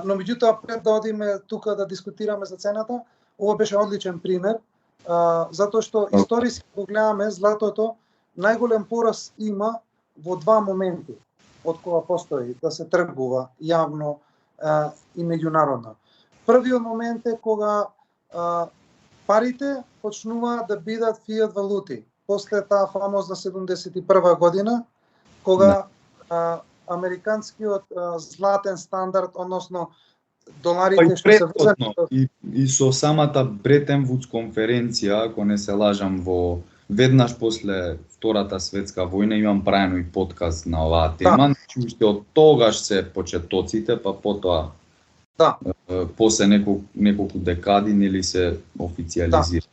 но меѓутоа пред да одиме тука да дискутираме за цената, ова беше одличен пример, затоа што историски го гледаме златото, најголем пораст има во два моменти од кога постои да се тргува јавно и меѓународно. Првиот момент е кога парите почнуваат да бидат фиат валути. После таа фамозна 71 година, кога американскиот златен стандард, односно доларите што се врзани и со самата Бретен Вудс конференција, ако не се лажам, во веднаш после Втората светска војна, имам правено и подкаст на оваа тема, значи уште од тогаш се почетоците, па потоа после неколку декади нели се официјализира.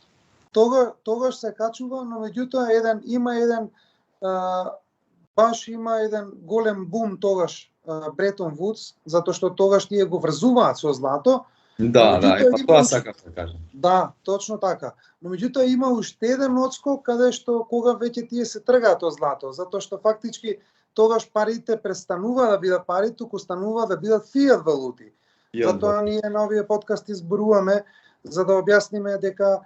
Тогаш се качува, но меѓутоа има еден голем бум тогаш Бретон Вудс, затоа што тогаш тие го врзуваат со злато. Да, тоа сакам да кажам. Да, точно така. Но меѓутоа има уште еден одскок каде што кога веќе тие се тргаат од злато, затоа што фактички тогаш парите престанува да бидат пари, туку станува да бидат фиат валути. Затоа ние на овие подкасти зборуваме за да објасниме дека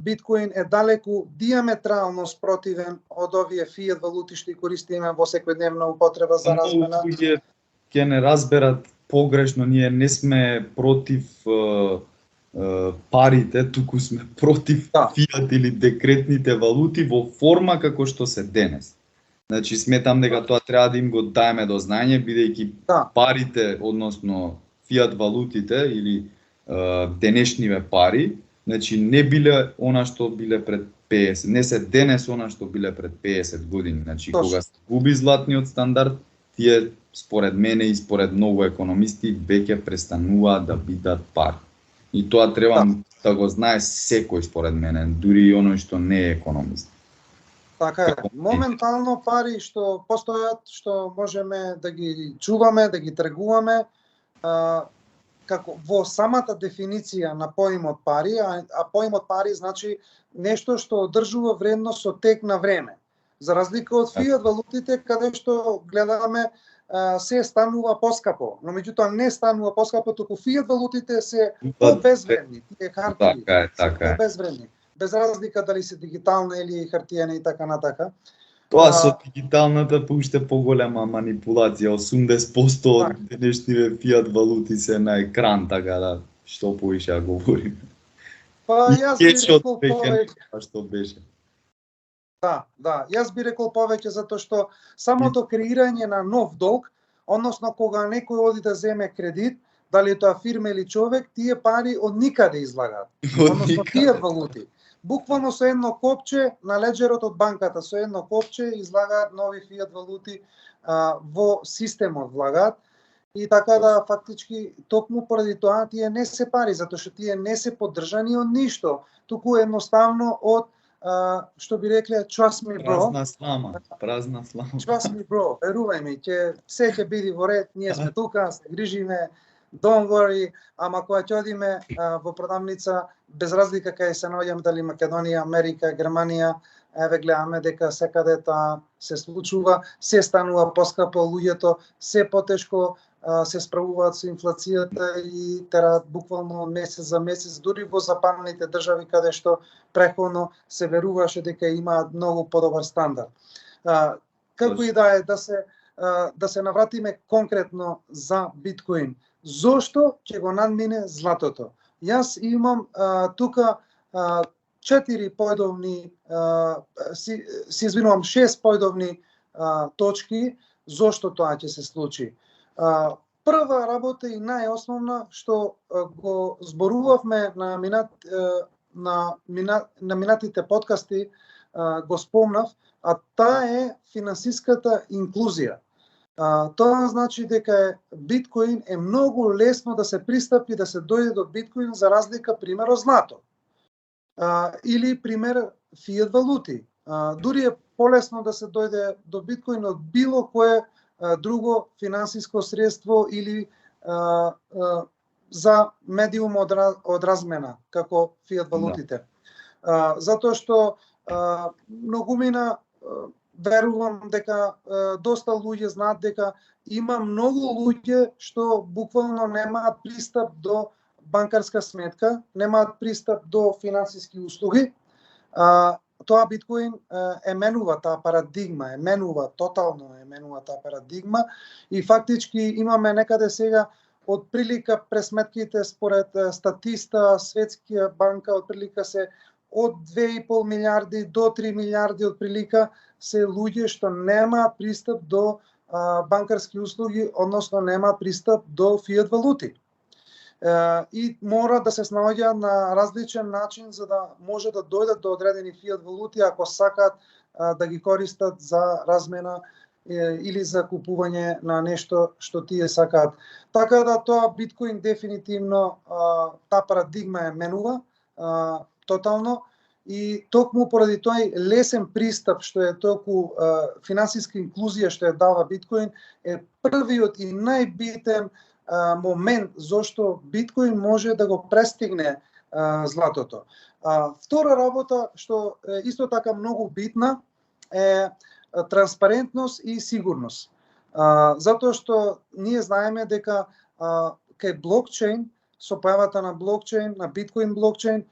биткоин е далеку диаметрално спротивен од овие фиат валути што користиме во секојдневна употреба за размена. Ќе не разберат погрешно, ние не сме против парите, туку сме против фиат или декретните валути во форма како што се денес. Значи сметам дека тоа треба да им го даеме до знање, бидејќи парите, односно фиат валутите или денешниве пари, значи не биле она што биле пред 50, не се денес она што биле пред 50 години. Значи кога се губи златниот стандард, тие според мене и според многу економисти веќе престануваат да бидат пари. И тоа треба да го знае секој според мене, дури и оној што не е економист. Така е. Моментално пари што постојат, што можеме да ги чуваме, да ги тргуваме, како во самата дефиниција на поимот пари, а поимот пари значи нешто што одржува вредност со тек на време. За разлика од фиат валутите, каде што гледаме се станува поскапо, но меѓутоа не станува поскапо, туку фиат валутите се побезвредни, тие хартии се побезвредни, без разлика дали се дигитална или хартиена и така натака. Тоа со дигиталната уште поголема манипулација, 80% од денешниве фиат валути се на екран, така да што поише да говориме. Па јас би рекол повеќе. Што беше? Да, јас би рекол повеќе затоа што самото креирање на нов долг, односно кога некој оди да земе кредит, дали тоа фирма или човек, тие пари од никаде излагаат. Односно тие валути. Буквално со едно копче на леџерот од банката, со едно копче излагаат нови фиат валути во системот влагаат. И така да фактички токму поради тоа тие не се пари, затоа што тие не се поддржани од ништо, туку едноставно од што би рекле trust me bro. Празна слама. Trust me bro, верувај ми, се ќе биде во ред, ние сме тука, се грижиме, don't worry, ама кога ќе одиме во продавница, без разлика кај се наоѓаме, дали Македонија, Америка, Германија, еве гледаме дека секаде тоа се случува, се станува поскапо, луѓето се потешко се справуваат со инфлацијата и тераат буквално месец за месец, дури во западните држави каде што преходно се веруваше дека имаат многу подобар стандард. Како и да е, да се навратиме конкретно за биткоин. Зошто ќе го надмине златото? Јас имам тука 6 појдовни точки зошто тоа ќе се случи. Прва работа и најосновна што го зборувавме на минатите подкасти, го спомнав, а таа е финансиската инклузија. Тоа значи дека биткоин е многу лесно да се пристапи, да се дојде до биткоин за разлика пример од злато. Или пример фиат валути. Дури е полесно да се дојде до биткоин од било кое друго финансиско средство или за медиум од размена, како фиат валутите. Затоа што многумина верувам дека доста луѓе знаат дека има многу луѓе што буквално немаат пристап до банкарска сметка, немаат пристап до финансиски услуги. Тоа биткоин менува таа парадигма, тотално менува таа парадигма и фактички имаме некаде сега отприлика пресметките според статиста, Светския банка отприлика се од 2,5 милиарди до 3 милиарди отприлика се луѓе што немаат пристап до банкарски услуги, односно немаат пристап до фиат валути. И мора да се снаоѓа на различен начин за да може да дојдат до одредени фиат валути ако сакаат да ги користат за размена или за купување на нешто што тие сакаат. Така да тоа биткоин дефинитивно таа парадигма менува тотално и токму поради тој лесен пристап што е толку финансиска инклузија што ја дава биткоин е првиот и најбитен момент зашто биткоин може да го престигне златото. Втора работа што е исто така многу битна е транспарентност и сигурност. Затоа што ние знаеме дека кај блокчейн, со појавата на блокчейн, на биткоин блокчейн,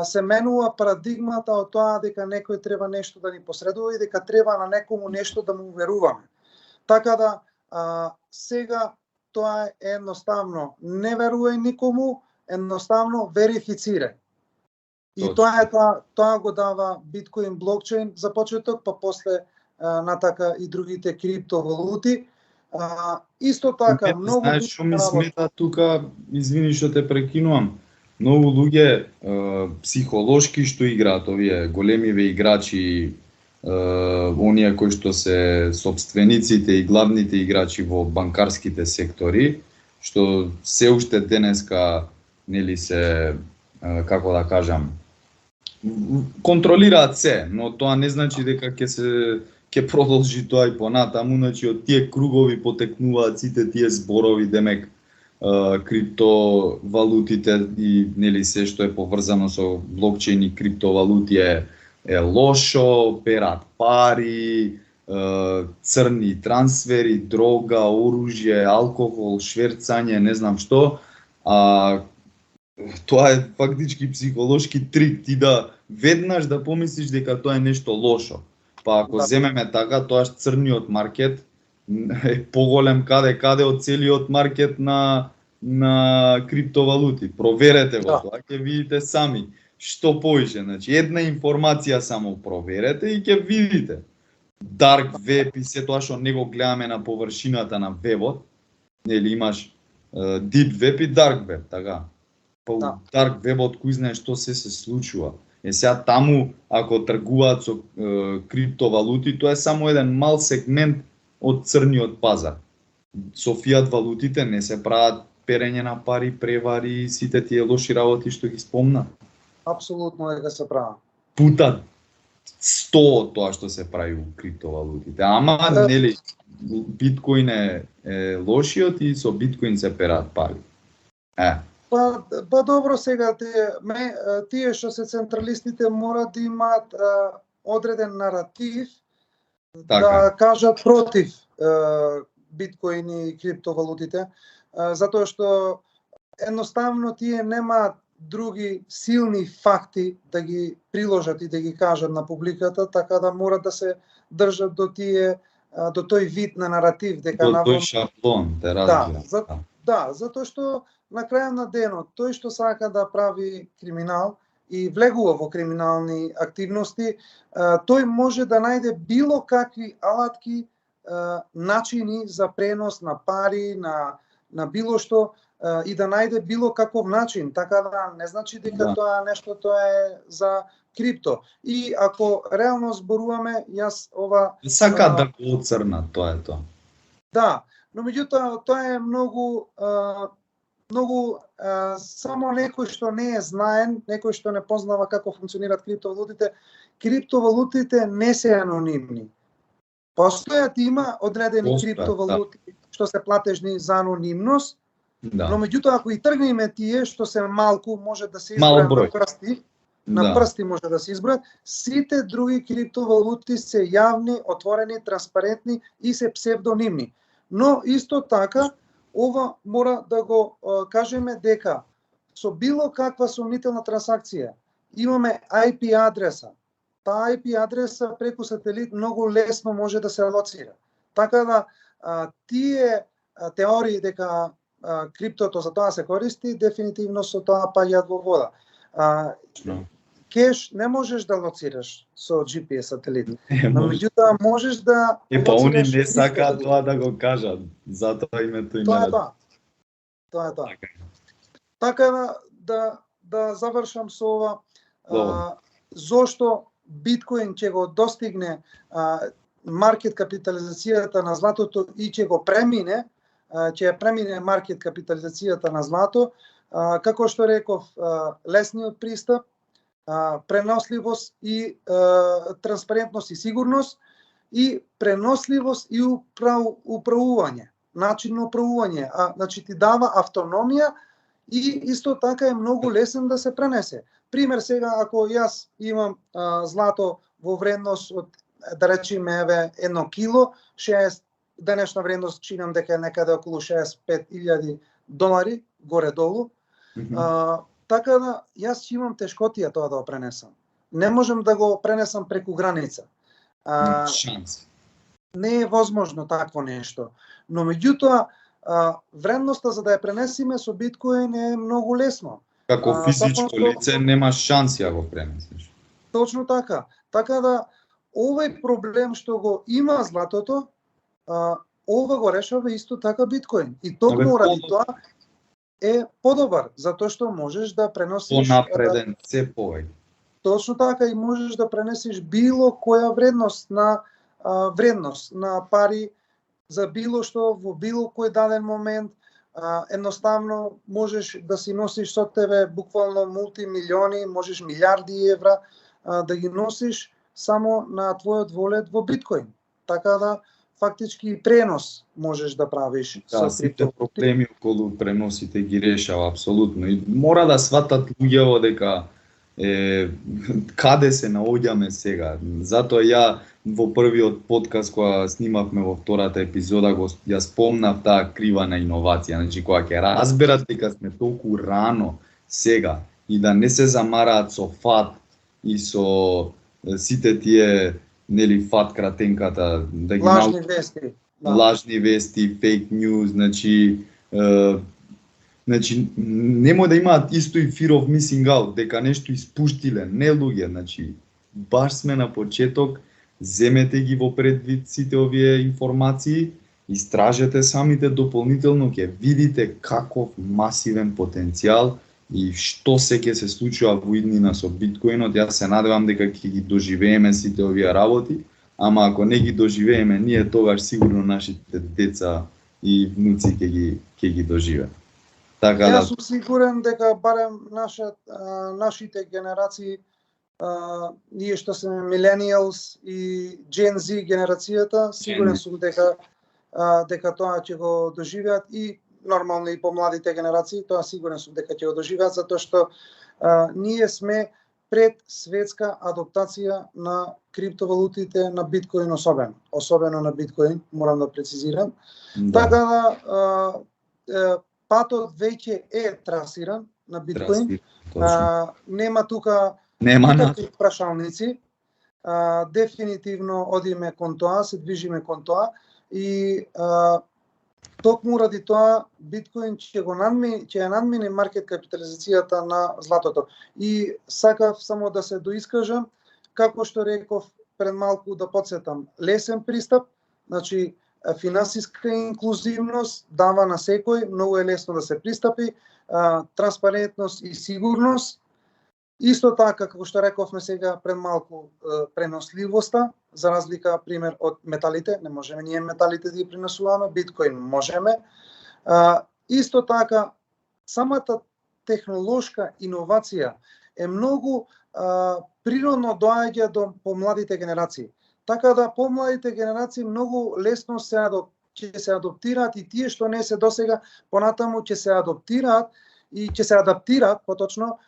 се менува парадигмата од тоа дека некој треба нешто да ни посредува и дека треба на некому нешто да му веруваме. Така да сега тоа е едноставно не верувај никому, едноставно верифицирај. И тоа го дава биткоин блокчейн за почеток, па после натака и другите криптовалути. Исто така многу знаеш што ми смета тука, извини што те прекинувам. Многу луѓе психолошки што играат овие големиве играчи, оние кои што се сопствениците и главните играчи во банкарските сектори, што се уште денеска нели се како да кажам контролираат се, но тоа не значи дека ќе продолжи тоа и понатаму, значи од тие кругови потекнуваат сите тие зборови, демек криптовалутите и нели се што е поврзано со блокчейн и криптовалути е лошо, перат пари, црни трансфери, дрога, оружје, алкохол, шверцање, не знам што. Тоа е фактички психолошки трик, ти да веднаш да помислиш дека тоа е нешто лошо. Па ако земеме така, тоа црниот маркет е поголем каде од целиот маркет на криптовалути. Проверете го тоа, ќе видите сами. Што поише, значи една информација само проверете и ќе видите. Dark web и се тоа што не го гледаме на површината на вебот, нели имаш deep web и dark web, така. Па dark webот кој знае што се случува. Сега таму ако тргуваат со криптовалути, тоа е само еден мал сегмент од црниот пазар. Со фиат валутите не се прават перење на пари, превари, сите тие лоши работи што ги спомна. Апсолутно дека се прави. Пута 100 тоа што се прави во криптовалутите. Ама нели биткоин е лошиот и со биткоин се перат пари. Па добро, сега тие што се централистите мора да имаат одреден наратив да кажат против биткоин и криптовалутите, затоа што едноставно тие немаат други силни факти да ги приложат и да ги кажат на публиката, така да мора да се држат до тој вид на наратив дека до тој шаблон, затоа што на крајот на денот тој што сака да прави криминал и влегува во криминални активности, тој може да најде било какви алатки, начини за пренос на пари, на било што и да најде било каков начин, така да не значи дека тоа нешто тоа е за крипто. И ако реално зборуваме, јас ова сака да го оцрна, тоа е тоа. Да, но меѓутоа тоа е многу само некој што не е знаен, некој што не познава како функционираат криптовалутите не се анонимни. Постојат има одредени криптовалути што се платежни за анонимност, но меѓутоа ако и тргнеме тие што се малку, може да се избројат на прсти, на прсти може да се избројат. Сите други криптовалути се јавни, отворени, транспарентни и се псевдонимни. Но исто така, ова мора да го кажеме дека со било каква сомнителна трансакција имаме IP адреса. Таа IP адреса преку сателит многу лесно може да се лоцира. Така да тие теории дека криптото за тоа се користи, дефинитивно со тоа паѓаат во вода. Кеш не можеш да лоцираш со GPS сателит, но меѓутоа можеш да они не сакаат тоа да го кажат, затоа името им е. Тоа е тоа. Така да завршам со ова. Зошто биткоин ќе го достигне маркет капитализацијата на златото и ќе го премине, ќе премине маркет капитализацијата на злато, како што реков, лесниот пристап, преносливост и транспарентност и сигурност, и преносливост и управување, начин на управување. Значи ти дава автономија и исто така е многу лесен да се пренесе. Пример сега, ако јас имам злато во вредност од, да речеме, $1 кило, денешна вредност чинам дека е некаде околу $65,000 горе-долу. Така да јас имам тешкотија тоа да го пренесам. Не можем да го пренесам преку граница. Не е возможно такво нешто. Но меѓутоа, вредноста за да ја пренесиме со биткоин е многу лесно. Како физичко лице немаш шанси да го пренесеш. Точно така. Така да овој проблем што го има златото, ова го решава исто така биткоин. И токму ради тоа е подобар, затоа што можеш да преносиш понапреден се повеќе. Точно така, и можеш да пренесиш било која вредност на пари за било што во било кој даден момент. Едноставно можеш да си носиш со тебе буквално мултимилиони, можеш милиарди евра да ги носиш само на твојот волет во биткоин. Така да фактички пренос можеш да правиш со сите проблеми околу преносите ги решава апсолутно. И мора да сватат луѓето дека каде се наоѓаме сега. Затоа ја во првиот подкаст кога снимавме во втората епизода ја спомнав таа крива на иновација. Значи кога ќе разберат дека сме толку рано сега и да не се замараат со фат и со сите тие фат кратенката, да ги лажни вести, фейк ньюз, значи немој да имаат исто и fear of missing out, дека нешто испуштиле, не луѓе, значи баш сме на почеток, земете ги во предвид сите овие информации, истражете самите дополнително, ќе видите каков масивен потенцијал и што се ќе се случува во иднина со биткоинот. Јас се надевам дека ќе ги доживееме сите овие работи, ама ако не ги доживееме ние, тогаш сигурно нашите деца и внуци ќе ги доживеат. Така Јас сум сигурен дека барем нашите генерации, ние што сме millennials и Gen Z генерацијата, сигурен сум дека тоа ќе го доживеат, и нормално и помладите генерации, тоа сигурен сум дека ќе го доживеат, затоа што ние сме пред светска адаптација на криптовалутите, на биткоин особено на биткоин, морам да прецизирам. Така да патот веќе е трасиран на биткоин. Нема тука никакви прашалници. Дефинитивно одиме кон тоа, се движиме кон тоа, и токму ради тоа биткоин ќе ја надмине маркет капитализацијата на златото. И сакав само да се доискажам, како што реков пред малку, да потсетам, лесен пристап, значи финансиска инклузивност дава на секој, многу е лесно да се пристапи, транспарентност и сигурност. Исто така, како што рековме сега пред малку, преносливоста, за разлика, пример, од металите, не можеме ние металите да ги пренесуваме, биткоин можеме. Исто така, самата технолошка иновација е многу природно доаѓа до помладите генерации. Така да помладите генерации многу лесно ќе се адаптираат, и тие што не се досега, понатаму ќе се адаптираат и ќе се адаптираат поточно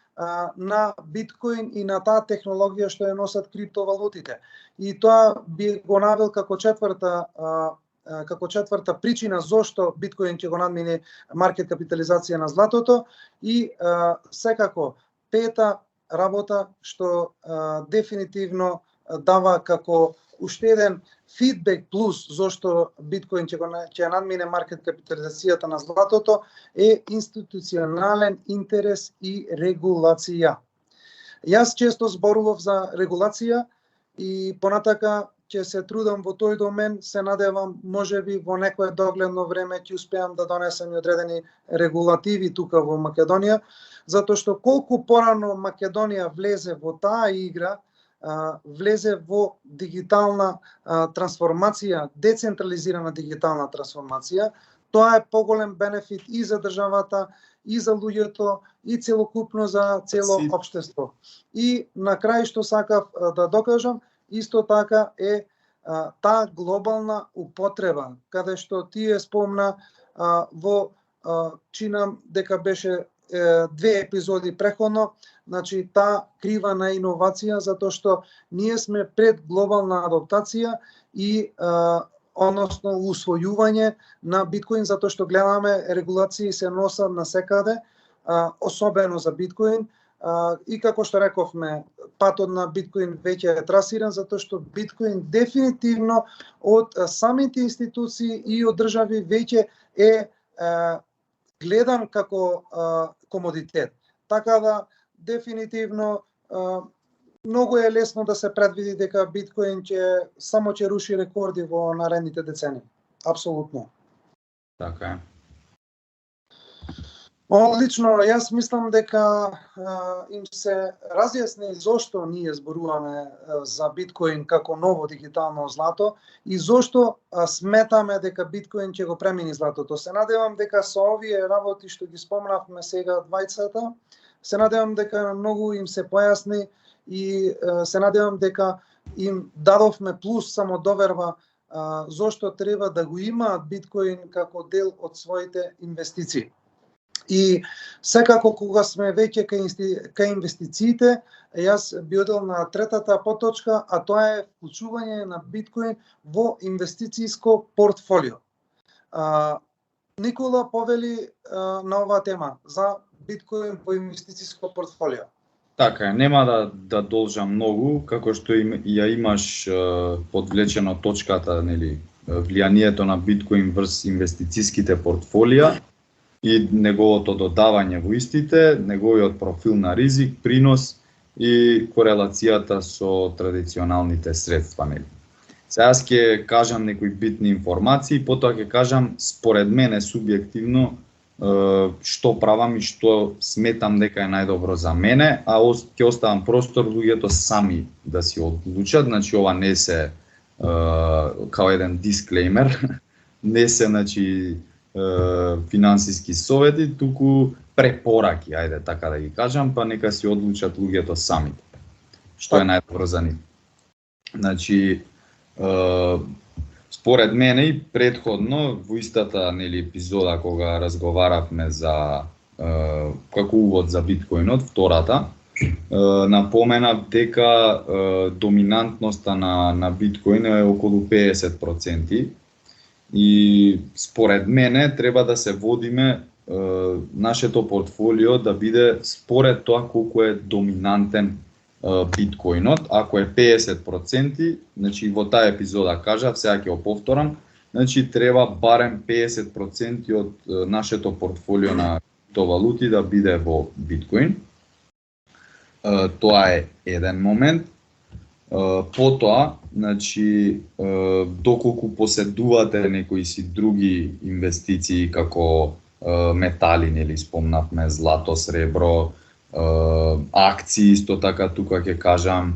на биткоин и на таа технологија што ја носат криптовалутите. И тоа би го навел како четврта причина зошто биткоин ќе го надмине маркет капитализација на златото и секако пета работа што дефинитивно дава како уште еден фидбек плюс зошто биткоин ќе надмине маркет капитализацијата на златото е институционален интерес и регулација. Јас често зборував за регулација и понатака ќе се трудам во тој домен, се надевам можеби во некое догледно време ќе успеам да донесам и одредени регулативи тука во Македонија, затоа што колку порано Македонија влезе во таа игра, влезе во дигитална трансформација, децентрализирана дигитална трансформација, тоа е поголем бенефит и за државата, и за луѓето, и целокупно за цело општество. И на крај што сакав да докажам, исто така е таа глобална употреба, каде што тие спомна чинам дека беше 2 епизоди преходно, значи таа крива на иновација, затоа што ние сме пред глобална адаптација и односно усвојување на биткоин, затоа што гледаме регулации се носат насекаде, особено за биткоин. И како што рековме, патот на биткоин веќе е трасиран, затоа што биткоин дефинитивно од самите институции и од држави веќе е гледан како комодитет. Така да, дефинитивно, многу е лесно да се предвиди дека биткоин ќе руши рекорди во наредните децени. Апсолутно. Така е. Лично, јас мислам дека им се разјасни зошто ние зборуваме за биткоин како ново дигитално злато и зошто сметаме дека биткоин ќе го премини златото. Се надевам дека со овие работи што ги спомнавме сега двајцата, се надевам дека многу им се појасни и се надевам дека им дадовме плюс самодоверба зошто треба да го имаат биткоин како дел од своите инвестиции. И секако кога сме веќе кај инвестициите, јас би одел на третата поточка, а тоа е вклучување на биткоин во инвестицијско портфолио. Никола повели на оваа тема за биткоин во инвестицијско портфолио. Така е, нема да должам многу, како што ја имаш подвлечено точката, нели, влијанието на биткоин врз инвестицијските портфолија и неговото додавање во истите, неговиот профил на ризик, принос и корелацијата со традиционалните средства, нели. Сега јас ќе кажам некои битни информации, потоа ќе кажам според мене субјективно што правам и што сметам дека е најдобро за мене, а ќе оставам простор луѓето сами да си одлучат. Значи ова не се као еден дисклеймер, не се значи финансиски совети, туку препораки, ајде така да ги кажам, па нека си одлучат луѓето самите. Што е најдобро за нив. Значи според мене и претходно во истата, нели, епизода кога разговаравме за како увод за биткоинот, втората, напоменав дека доминантноста на биткоин е околу 50%. И според мене треба да се водиме нашето портфолио да биде според тоа колку е доминантен биткоинот. Ако е 50%, значи во таа епизода кажав, сега ќе го повторам, значи треба барем 50% од нашето портфолио на криптовалути да биде во биткоин. Тоа е еден момент. Потоа, значи, доколку поседувате некои си други инвестиции како метали, нели, спомнавме злато, сребро, акции, исто така тука ќе кажам,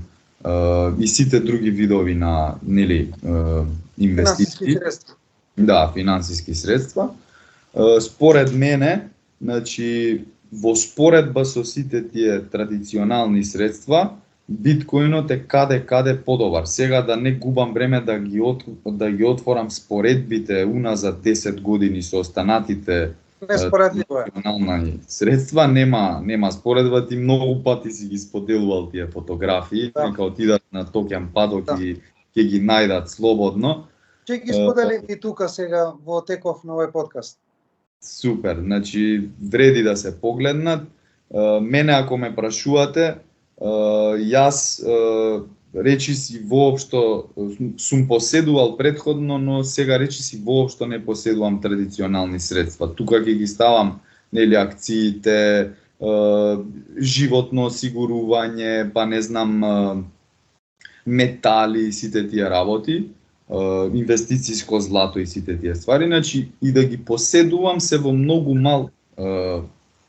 и сите други видови на, нели, инвестиции. Да, финансиски средства. Според мене, значи, во споредба со сите тие традиционални средства, биткоинот е каде подобар. Сега да не губам време да ги отворам споредбите уназад 10 години со останатите Неспоредливо е. Национални средства, нема споредба, ти многу пати си ги споделувал тие фотографии, Да. нека отидат на тоќен падок Да. и ќе ги најдат слободно. Ќе ги споделим и тука сега во теков на овој подкаст. Супер, значи вреди да се погледнат. Мене ако ме прашувате, јас речиси воопшто сум поседувал предходно, но сега речиси воопшто не поседувам традиционални средства. Тука ќе ги ставам нели акциите, животно осигурување, па не знам метали, сите тие работи, инвестициско злато и сите тие ствари, значи и да ги поседувам се во многу мал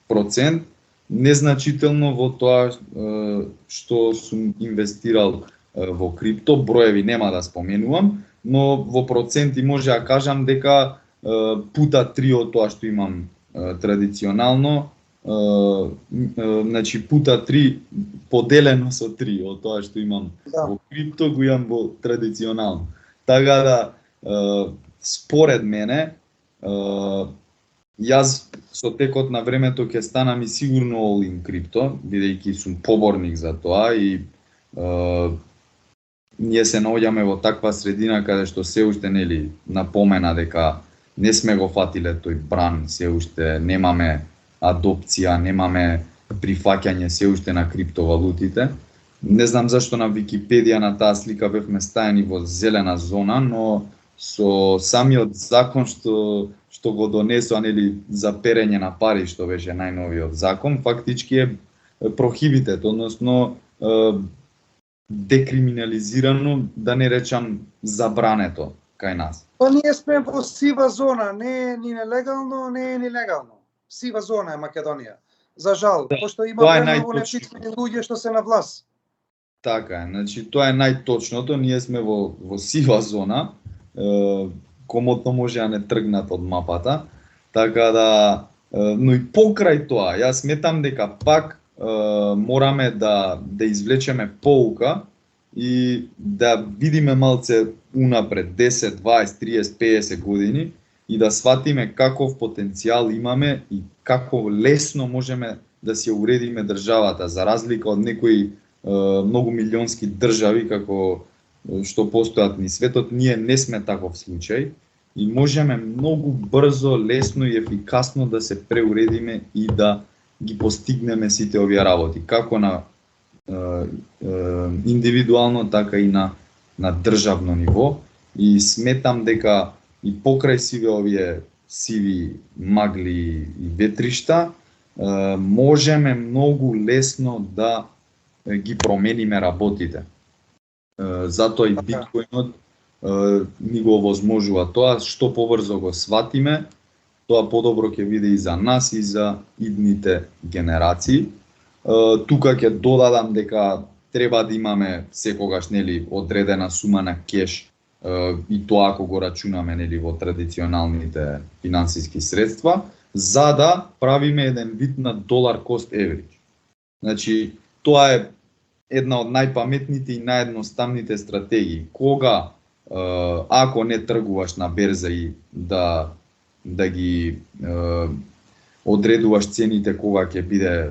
процент, незначително во тоа што сум инвестирал во крипто, броеви нема да споменувам, но во проценти може да кажам дека пута 3 од тоа што имам традиционално, значи пута 3 поделено со 3 од тоа што имам во крипто го имам во традиционално. Така да според мене јас со текот на времето ќе станам и сигурно all in крипто, бидејќи сум поборник за тоа и ние се наоѓаме во таква средина каде што се уште нели напомена дека не сме го фатиле тој бран, се уште немаме адопција, немаме прифаќање се уште на криптовалутите. Не знам зашто на Википедија на таа слика бевме стајани во зелена зона, но со самиот закон што го донесоа нели за перење на пари, што беше најновиот закон, фактички е прохибитет, односно декриминализирано, да не речам забрането кај нас. Па ние сме во сива зона, не е ни нелегално, не е ни легално. Сива зона е Македонија. За жал, пошто има премногу непитмени луѓе што се на власт. Така е, значи тоа е најточното, ние сме во сива зона, комотно може да не тргнат од мапата, така да, но и покрај тоа, јас сметам дека пак мораме да извлечеме поука и да видиме малце унапред 10, 20, 30, 50 години и да сватиме каков потенцијал имаме и како лесно можеме да си уредиме државата, за разлика од некои многу милионски држави како што постојат низ светот. Ние не сме таков случај и можеме многу брзо, лесно и ефикасно да се преуредиме и да ги постигнеме сите овие работи, како на индивидуално, така и на државно ниво. И сметам дека и покрај сиве овие сиви магли и ветришта, можеме многу лесно да ги промениме работите. Затоа и биткоинот ни го овозможува тоа, што побрзо го сватиме, тоа подобро ќе биде и за нас и за идните генерации. Тука ќе додадам дека треба да имаме секогаш нели одредена сума на кеш, и тоа ако го рачунаме нели во традиционалните финансиски средства, за да правиме еден вид на долар cost average. Значи тоа е една од најпаметните и наједноставните стратегии. Кога ако не тргуваш на берза и да ги одредуваш цените кога ќе биде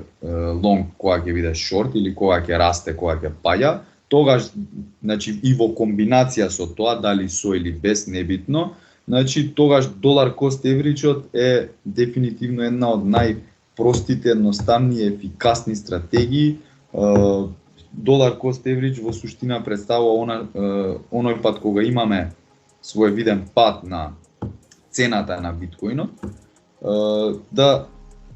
лонг, кога ќе биде шорт или кога ќе расте, кога ќе паѓа, тогаш, значи и во комбинација со тоа, дали со или без, небитно, значи тогаш долар cost average е дефинитивно една од најпростите, едноставни и ефикасни стратегии. Долар cost average во суштина представува оној пат кога имаме своевиден пат на цената на биткоинот, да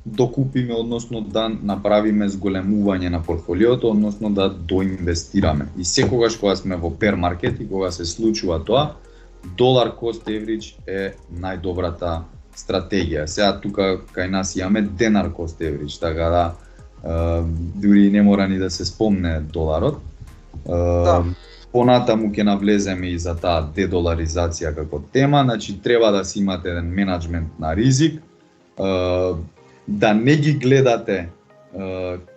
докупиме, односно да направиме зголемување на портфолиото, односно да доинвестираме. И секогаш кога сме во пер маркет и кога се случува тоа, долар cost average е најдобрата стратегија. Сега тука кај нас имаме денар cost average, така да дури не мора ни да се спомне доларот. Понатаму ќе навлеземе и за таа дедоларизација како тема, значи треба да си имате еден менеджмент на ризик, да не ги гледате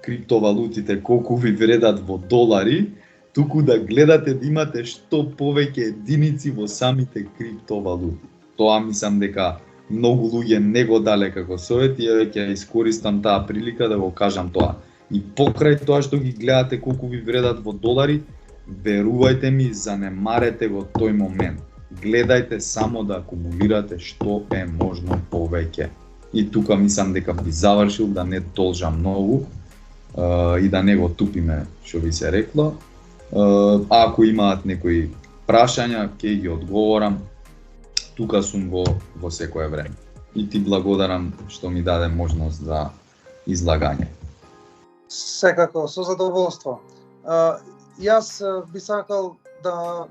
криптовалутите колку ви вредат во долари, туку да гледате да имате што повеќе единици во самите криптовалути. Тоа мислам дека многу луѓе не го дале како совет и ќе искористам таа прилика да го кажам тоа. И покрај тоа што ги гледате колку ви вредат во долари, верувајте ми, занемарете го тој момент. Гледајте само да акумулирате што е можно повеќе. И тука мислам дека би завршил, да не должам многу и да не го тупиме, што би се рекло. Ако имаат некои прашања, ќе ги одговорам. Тука сум во секое време. И ти благодарам што ми даде можност за излагање. Секако, со задоволство. Јас би сакал да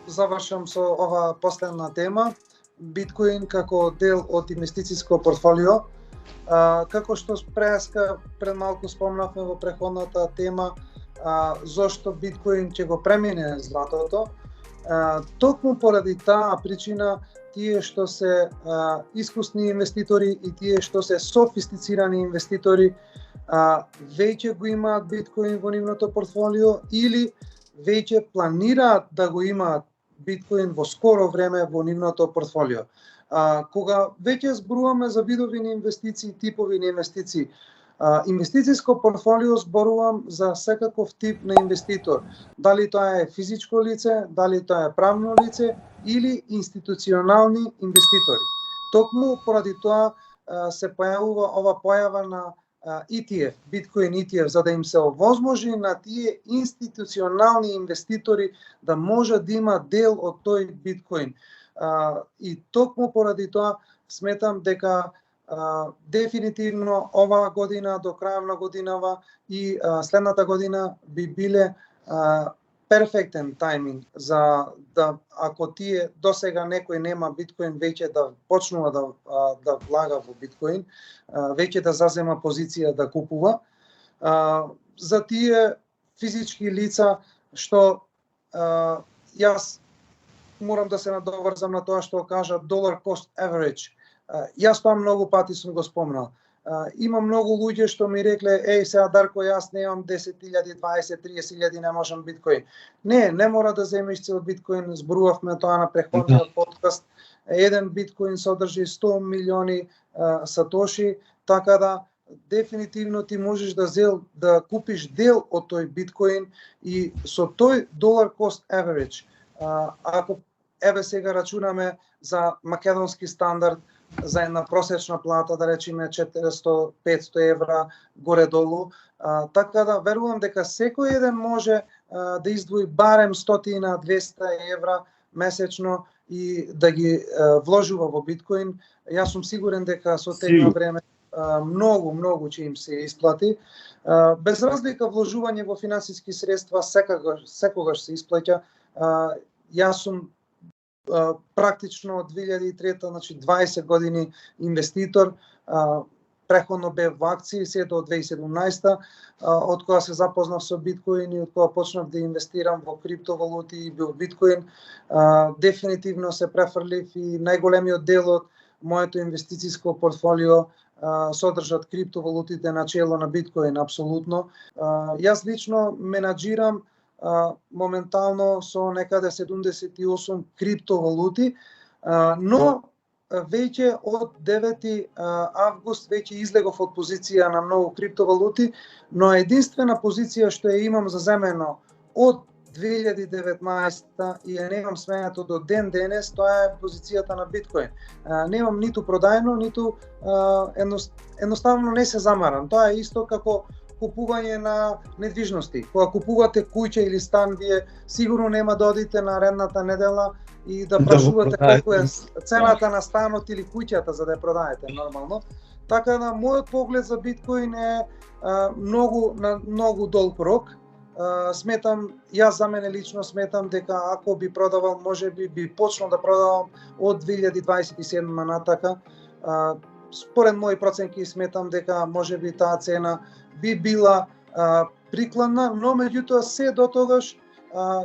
завршам со ова последна тема, биткоин како дел од инвестициско портфолио. Како што пред малку спомнавме во преходната тема, зошто биткоин ќе го премине златото. Токму поради таа причина, тие што се искусни инвеститори и тие што се софистицирани инвеститори веќе го имаат биткоин во нивното портфолио или веќе планираат да го имаат биткоин во скоро време во нивното портфолио. Кога веќе зборуваме за видови на инвестиции, типови на инвестиции, инвестициско портфолио зборувам за секаков тип на инвеститор. Дали тоа е физичко лице, дали тоа е правно лице или институционални инвеститори. Токму поради тоа се појавува ова појава на ETF, биткоин ETF, за да им се овозможи на тие институционални инвеститори да можат да имат дел од тој биткоин. И токму поради тоа сметам дека дефинитивно оваа година, до крајот на годинава и следната година би биле перфектен тајминг за да, ако тие досега некој нема биткоин, веќе да почнува да влага во биткоин, веќе да зазема позиција да купува. За тие физички лица што јас морам да се надоврзам на тоа што кажа dollar cost average. Јас тоа многу пати сум го спомнал. Има многу луѓе што ми рекле, сега Дарко, јас немам 10.000, 20, 30.000, не можам биткоин. Не мора да земеш цел биткоин, зборувавме тоа на претходниот подкаст. Еден биткоин содржи 100 милиони сатоши, така да дефинитивно ти можеш да купиш дел од тој биткоин и со тој dollar cost average. Ако еве сега рачунаме за македонски стандард, за една просечна плата, да речеме 400-500 евра горе-долу, така да верувам дека секој еден може да издвои барем 100-200 евра месечно и да ги вложува во биткоин. Јас сум сигурен дека со текно време многу ќе им се исплати. Без разлика вложување во финансиски средства секогаш се исплаќа. Јас сум практично од 2003, значи 20 години инвеститор, преходно бев во акции се до 2017, од кога се запознав со биткоин и од кога почнав да инвестирам во криптовалути и во биткоин, дефинитивно се префрлив и најголемиот дел од моето инвестициско портфолио содржат криптовалутите начело на биткоин, апсолутно. Јас лично менаџирам моментално со некаде 78 криптовалути, но веќе од 9 август веќе излегов од позиција на многу криптовалути, но единствена позиција што ја имам заземено од 2019 и ја немам сменето до ден денес, тоа е позицијата на биткоин. Немам ниту продајно, ниту едноставно не се замарам. Тоа е исто како купување на недвижности. Кога купувате куќа или стан, вие сигурно нема да одите наредната недела и да прашувате колку е цената на станот или куќата за да ја продаете нормално. Така да мојот поглед за биткоин е на многу долг рок. Јас за мене лично сметам дека ако би продавал, можеби би почнал да продавам од 2027 натака. Според мои проценки сметам дека можеби таа цена би била прикладна, но меѓутоа се до тогаш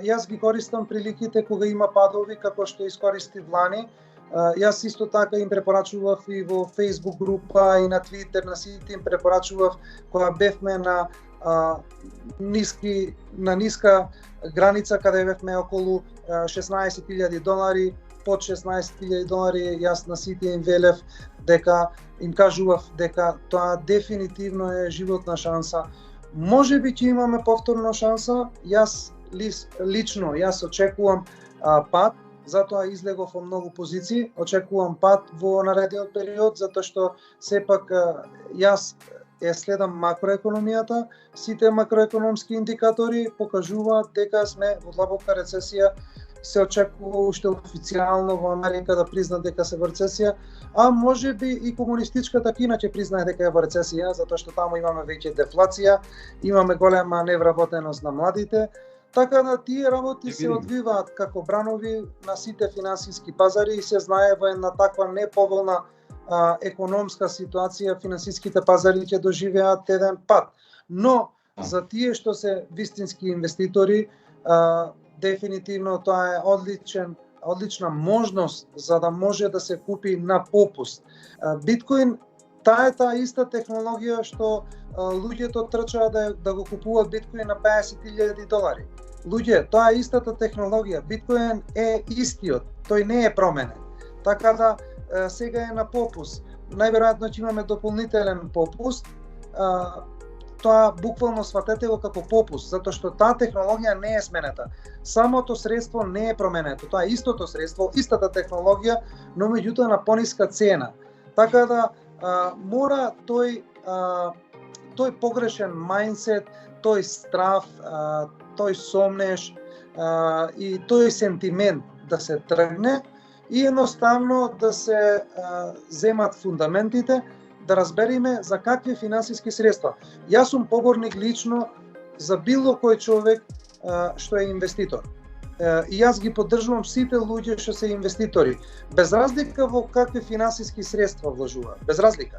јас ги користам приликите кога има падови, како што искористи Влани. Јас исто така им препорачував и во Facebook група и на Twitter, на сите им препорачував кога бевме на ниска граница, каде бевме околу $16,000, под $16,000, јас на сите им велев дека им кажував дека тоа дефинитивно е животна шанса. Можеби ќе имаме повторно шанса, јас лично очекувам пат, затоа излегов во многу позиции, очекувам пат во наредниот период, затоа што сепак јас следам макроекономијата, сите макроекономски индикатори покажуваат дека сме во длабока рецесија, се очекува уште официјално во Америка да признат дека се во рецесија, а можеби и комунистичката Кина ќе признае дека е во рецесија, затоа што таму имаме веќе дефлација, имаме голема невработеност на младите, така да тие работи се одвиваат како бранови на сите финансиски пазари и се знае во една таква неповолна економска ситуација, финансиските пазари ќе доживеат еден пат. Но за тие што се вистински инвеститори, дефинитивно тоа е одлична можност за да може да се купи на попуст. Биткоин, таа е таа иста технологија што луѓето трчаат да го купуваат биткоин на $50,000. Луѓе, тоа е истата технологија. Биткоин е истиот, тој не е променен. Така да сега е на попуст. Најверојатно ќе имаме дополнителен попуст. Тоа буквално сватете го како попуст, затоа што таа технологија не е сменета. Самото средство не е променето. Тоа е истото средство, истата технологија, но меѓутоа на пониска цена. Така да мора тој погрешен мајндсет, тој страф, тој сомнеш и тој сентимент да се тргне и едноставно да се земат фундаментите, да разбериме за какви финансиски средства. Јас сум поборник лично за било кој човек што е инвеститор. И јас ги поддржувам сите луѓе што се инвеститори, без разлика во какви финансиски средства вложуваат, без разлика.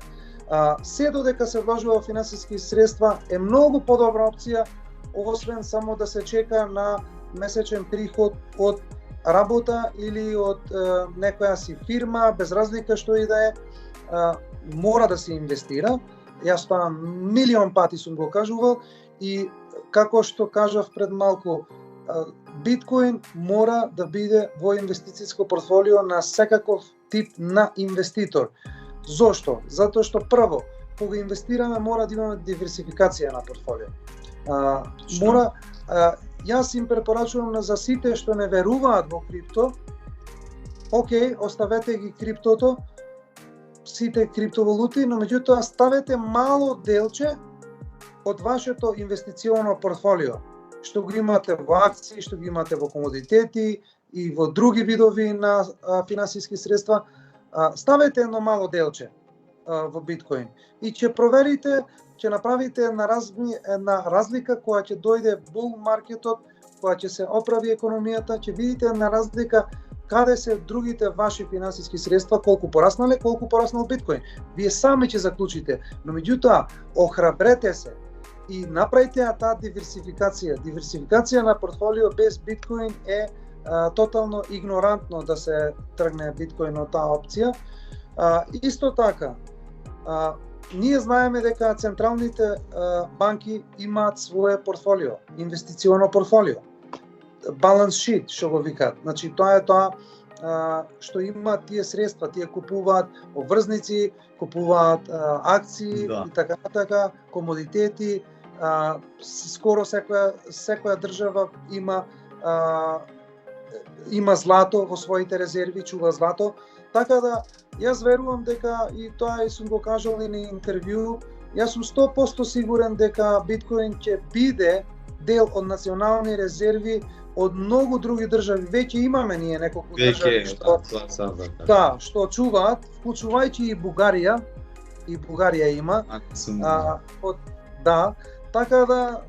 Се додека се вложува во финансиски средства е многу подобра опција, освен само да се чека на месечен приход од работа или од некоја си фирма, без разлика што и да е, мора да се инвестира. Јас тоа милион пати сум го кажувал и како што кажав пред малку, биткоин мора да биде во инвестицијско портфолио на секаков тип на инвеститор. Зошто? Затоа што прво, кога инвестираме мора да имаме диверсификација на портфолио. Јас им препорачувам за сите што не веруваат во крипто, окей, оставете ги криптото, сите криптовалути, но меѓутоа ставете мало делче од вашето инвестиционо портфолио, што го имате во акции, што го имате во комодитети и во други видови на финансиски средства, ставете едно мало делче во биткоин и ќе проверите, ќе направите една разлика кога ќе дојде бул маркетот, кога ќе се оправи економијата, ќе видите една разлика каде се другите ваши финансиски средства, колку пораснале, колку пораснал биткоин. Вие сами ќе заклучите, но меѓутоа охрабрете се и направите таа диверсификација. Диверсификација на портфолио без биткоин е тотално игнорантно да се тргне биткоин од таа опција. Исто така, ние знаеме дека централните банки имаат свое портфолио, инвестиционо портфолио, баланс шит, што го викаат. Значи тоа е тоа што имаат тие средства, тие купуваат обврзници, купуваат акции и така, комодитети. Скоро секоја држава има злато во своите резерви, чува злато. Така да, јас верувам дека, и тоа и сум го кажал и на интервју, јас сум 100% сигурен дека биткоин ќе биде дел од национални резерви од многу други држави. Веќе имаме ние неколку држави што чуваат, вклучувајќи и Бугарија. И Бугарија има. Така да,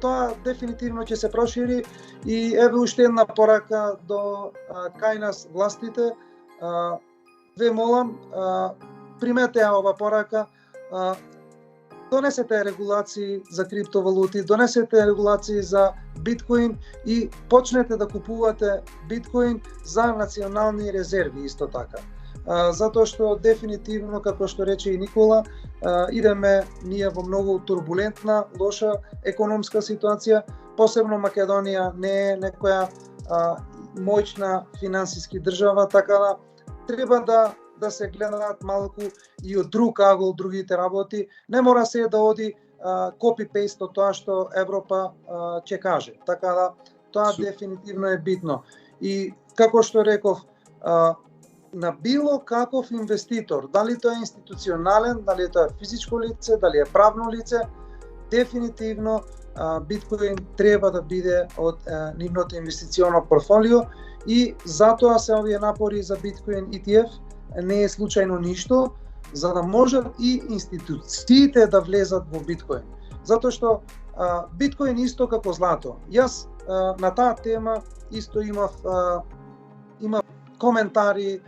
тоа дефинитивно ќе се прошири и еве уште една порака до кај нас властите. Ве молам, примете ова порака, донесете регулации за криптовалути, донесете регулации за биткоин и почнете да купувате биткоин за национални резерви исто така. Затоа што дефинитивно, како што рече и Никола, идеме ние во многу турбулентна, лоша економска ситуација, посебно Македонија не е некоја моćна финансиски држава, така да треба да се гледаат малку и од друг агол другите работи. Не мора се да оди копи-пейст од тоа што Европа ќе каже. Така да тоа дефинитивно е битно. И како што реков, на било каков инвеститор, дали тоа е институционален, дали тоа е физичко лице, дали е правно лице, дефинитивно биткоин треба да биде од нивното инвестиционо портфолио и затоа се овие напори за биткоин ETF не е случајно ништо, за да можат и институциите да влезат во биткоин. Затоа што биткоин исто како злато. Јас на таа тема исто имав коментари,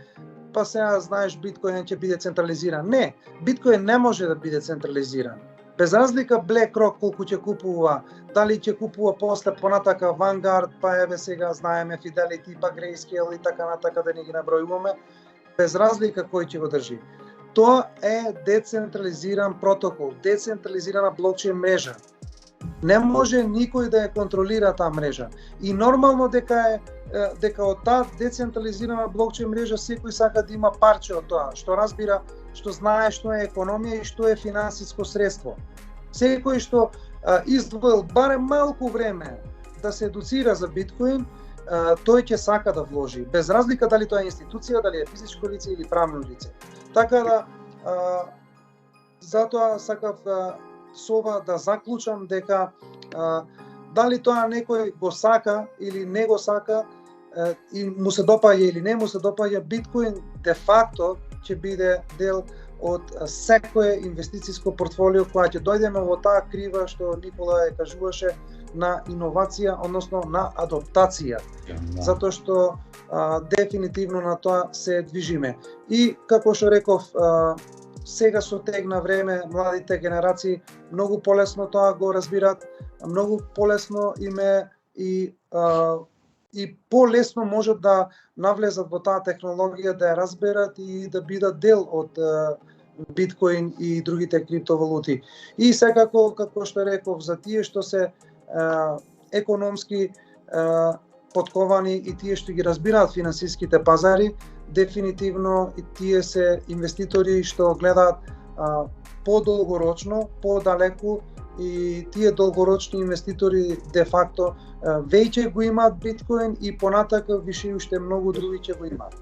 па сега знаеш биткоин ќе биде централизиран. Не, биткоин не може да биде централизиран. Без разлика BlackRock колку ќе купува, дали ќе купува после понатака Vanguard, па еве сега знаеме Fidelity, па Grayscale и така натака да не ги набројуваме, без разлика кој ќе го држи. Тоа е децентрализиран протокол, децентрализирана блокчейн мрежа. Не може никој да ја контролира таа мрежа. И нормално дека од таа децентрализирана блокчейн мрежа секој сака да има парче од тоа, што разбира, што знае што е економија и што е финансиско средство. Секој што издвоил барем малку време да се едуцира за биткоин, тој ќе сака да вложи, без разлика дали тоа е институција, дали е физичко лице или правно лице. Така да затоа сакав со ова да заклучам дека дали тоа некој го сака или не го сака и му се допаѓа или не му се допаѓа, биткоин де факто ќе биде дел од секое инвестициско портфолио кога ќе дојдеме во таа крива што Никола ја кажуваше на иновација, односно на адаптација. Затоа што дефинитивно на тоа се движиме. И како што реков, сега со тек на време младите генерации многу полесно тоа го разбираат, многу полесно им е и полесно можат да навлезат во таа технологија, да ја разберат и да бидат дел од биткоин и другите криптовалути. И секако, како што реков, за тие што се економски подковани и тие што ги разбираат финансиските пазари, дефинитивно и тие се инвеститори што гледаат подолгорочно, подалеку, и тие долгорочни инвеститори де факто веќе го имаат биткоин и понатака више уште многу други ќе го имаат.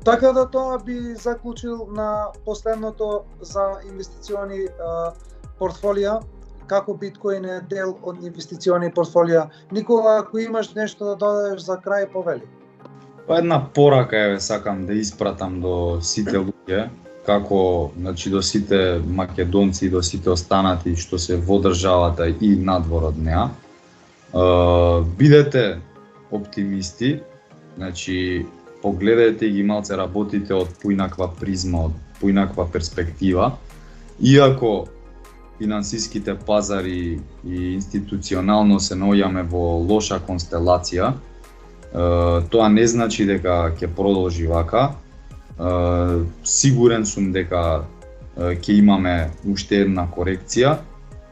Така да тоа би заклучил на последното за инвестициони портфолија, како биткоин е дел од инвестициони портфолија. Никола, ако имаш нешто да додадеш за крај, повели. Па една порака еве сакам да испратам до сите луѓе, како до сите македонци и до сите останати што се во државата и надвор од неа. Бидете оптимисти, погледајте ги малце работите од поинаква призма, од поинаква перспектива. Иако финансиските пазари и институционално се наоѓаме во лоша констелација, тоа не значи дека ќе продолжи вака. Сигурен сум дека ќе имаме уште една корекција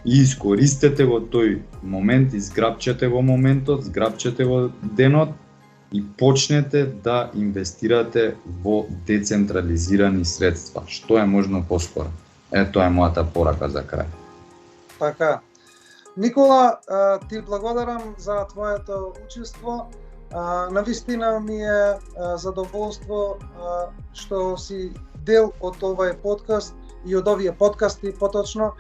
и искористете во тој момент, изграбчете во моментот, зграбчете во денот и почнете да инвестирате во децентрализирани средства, што е можно поскоро. Тоа е мојата порака за крај. Така. Никола, ти благодарам за твоето учество. Навистина ми е задоволство што си дел од овој подкаст и од овие подкасти поточно,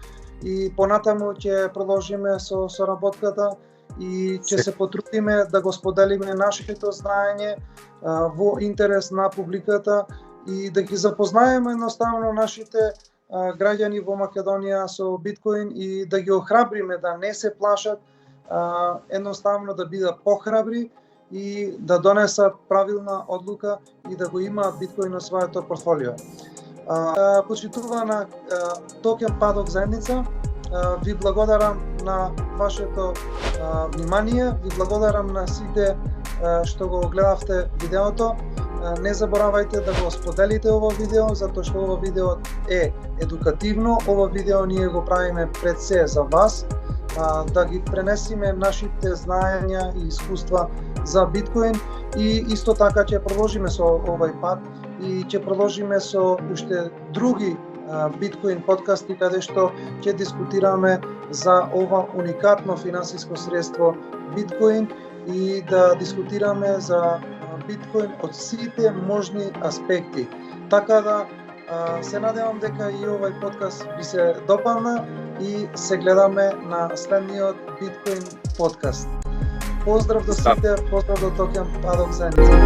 и понатаму ќе продолжиме со работката и ќе се потрудиме да го споделиме нашето знаење во интерес на публиката и да ги запознаеме едноставно нашите граѓани во Македонија со биткоин и да ги охрабриме да не се плашат, едноставно да бидат похрабри и да донесат правилна одлука и да го имаат биткоин на своето портфолио. Почитувана Токен Падок заедница, ви благодарам на вашето внимание, ви благодарам на сите што го гледавте видеото. Не заборавајте да го споделите ова видео, затоа што ова видео е едукативно. Ова видео ние го правиме пред се за вас, да ги пренесиме нашите знаења и искуства за биткоин и исто така ќе продолжиме со овај пат и ќе продолжиме со уште други биткоин подкасти каде што ќе дискутираме за ова уникатно финансиско средство биткоин и да дискутираме за биткоин од сите можни аспекти. Така да се надевам дека и овај подкаст ви се допадна и се гледаме на следниот биткоин подкаст. Поздрав до сите, поздрав до Токиан Падок заедница.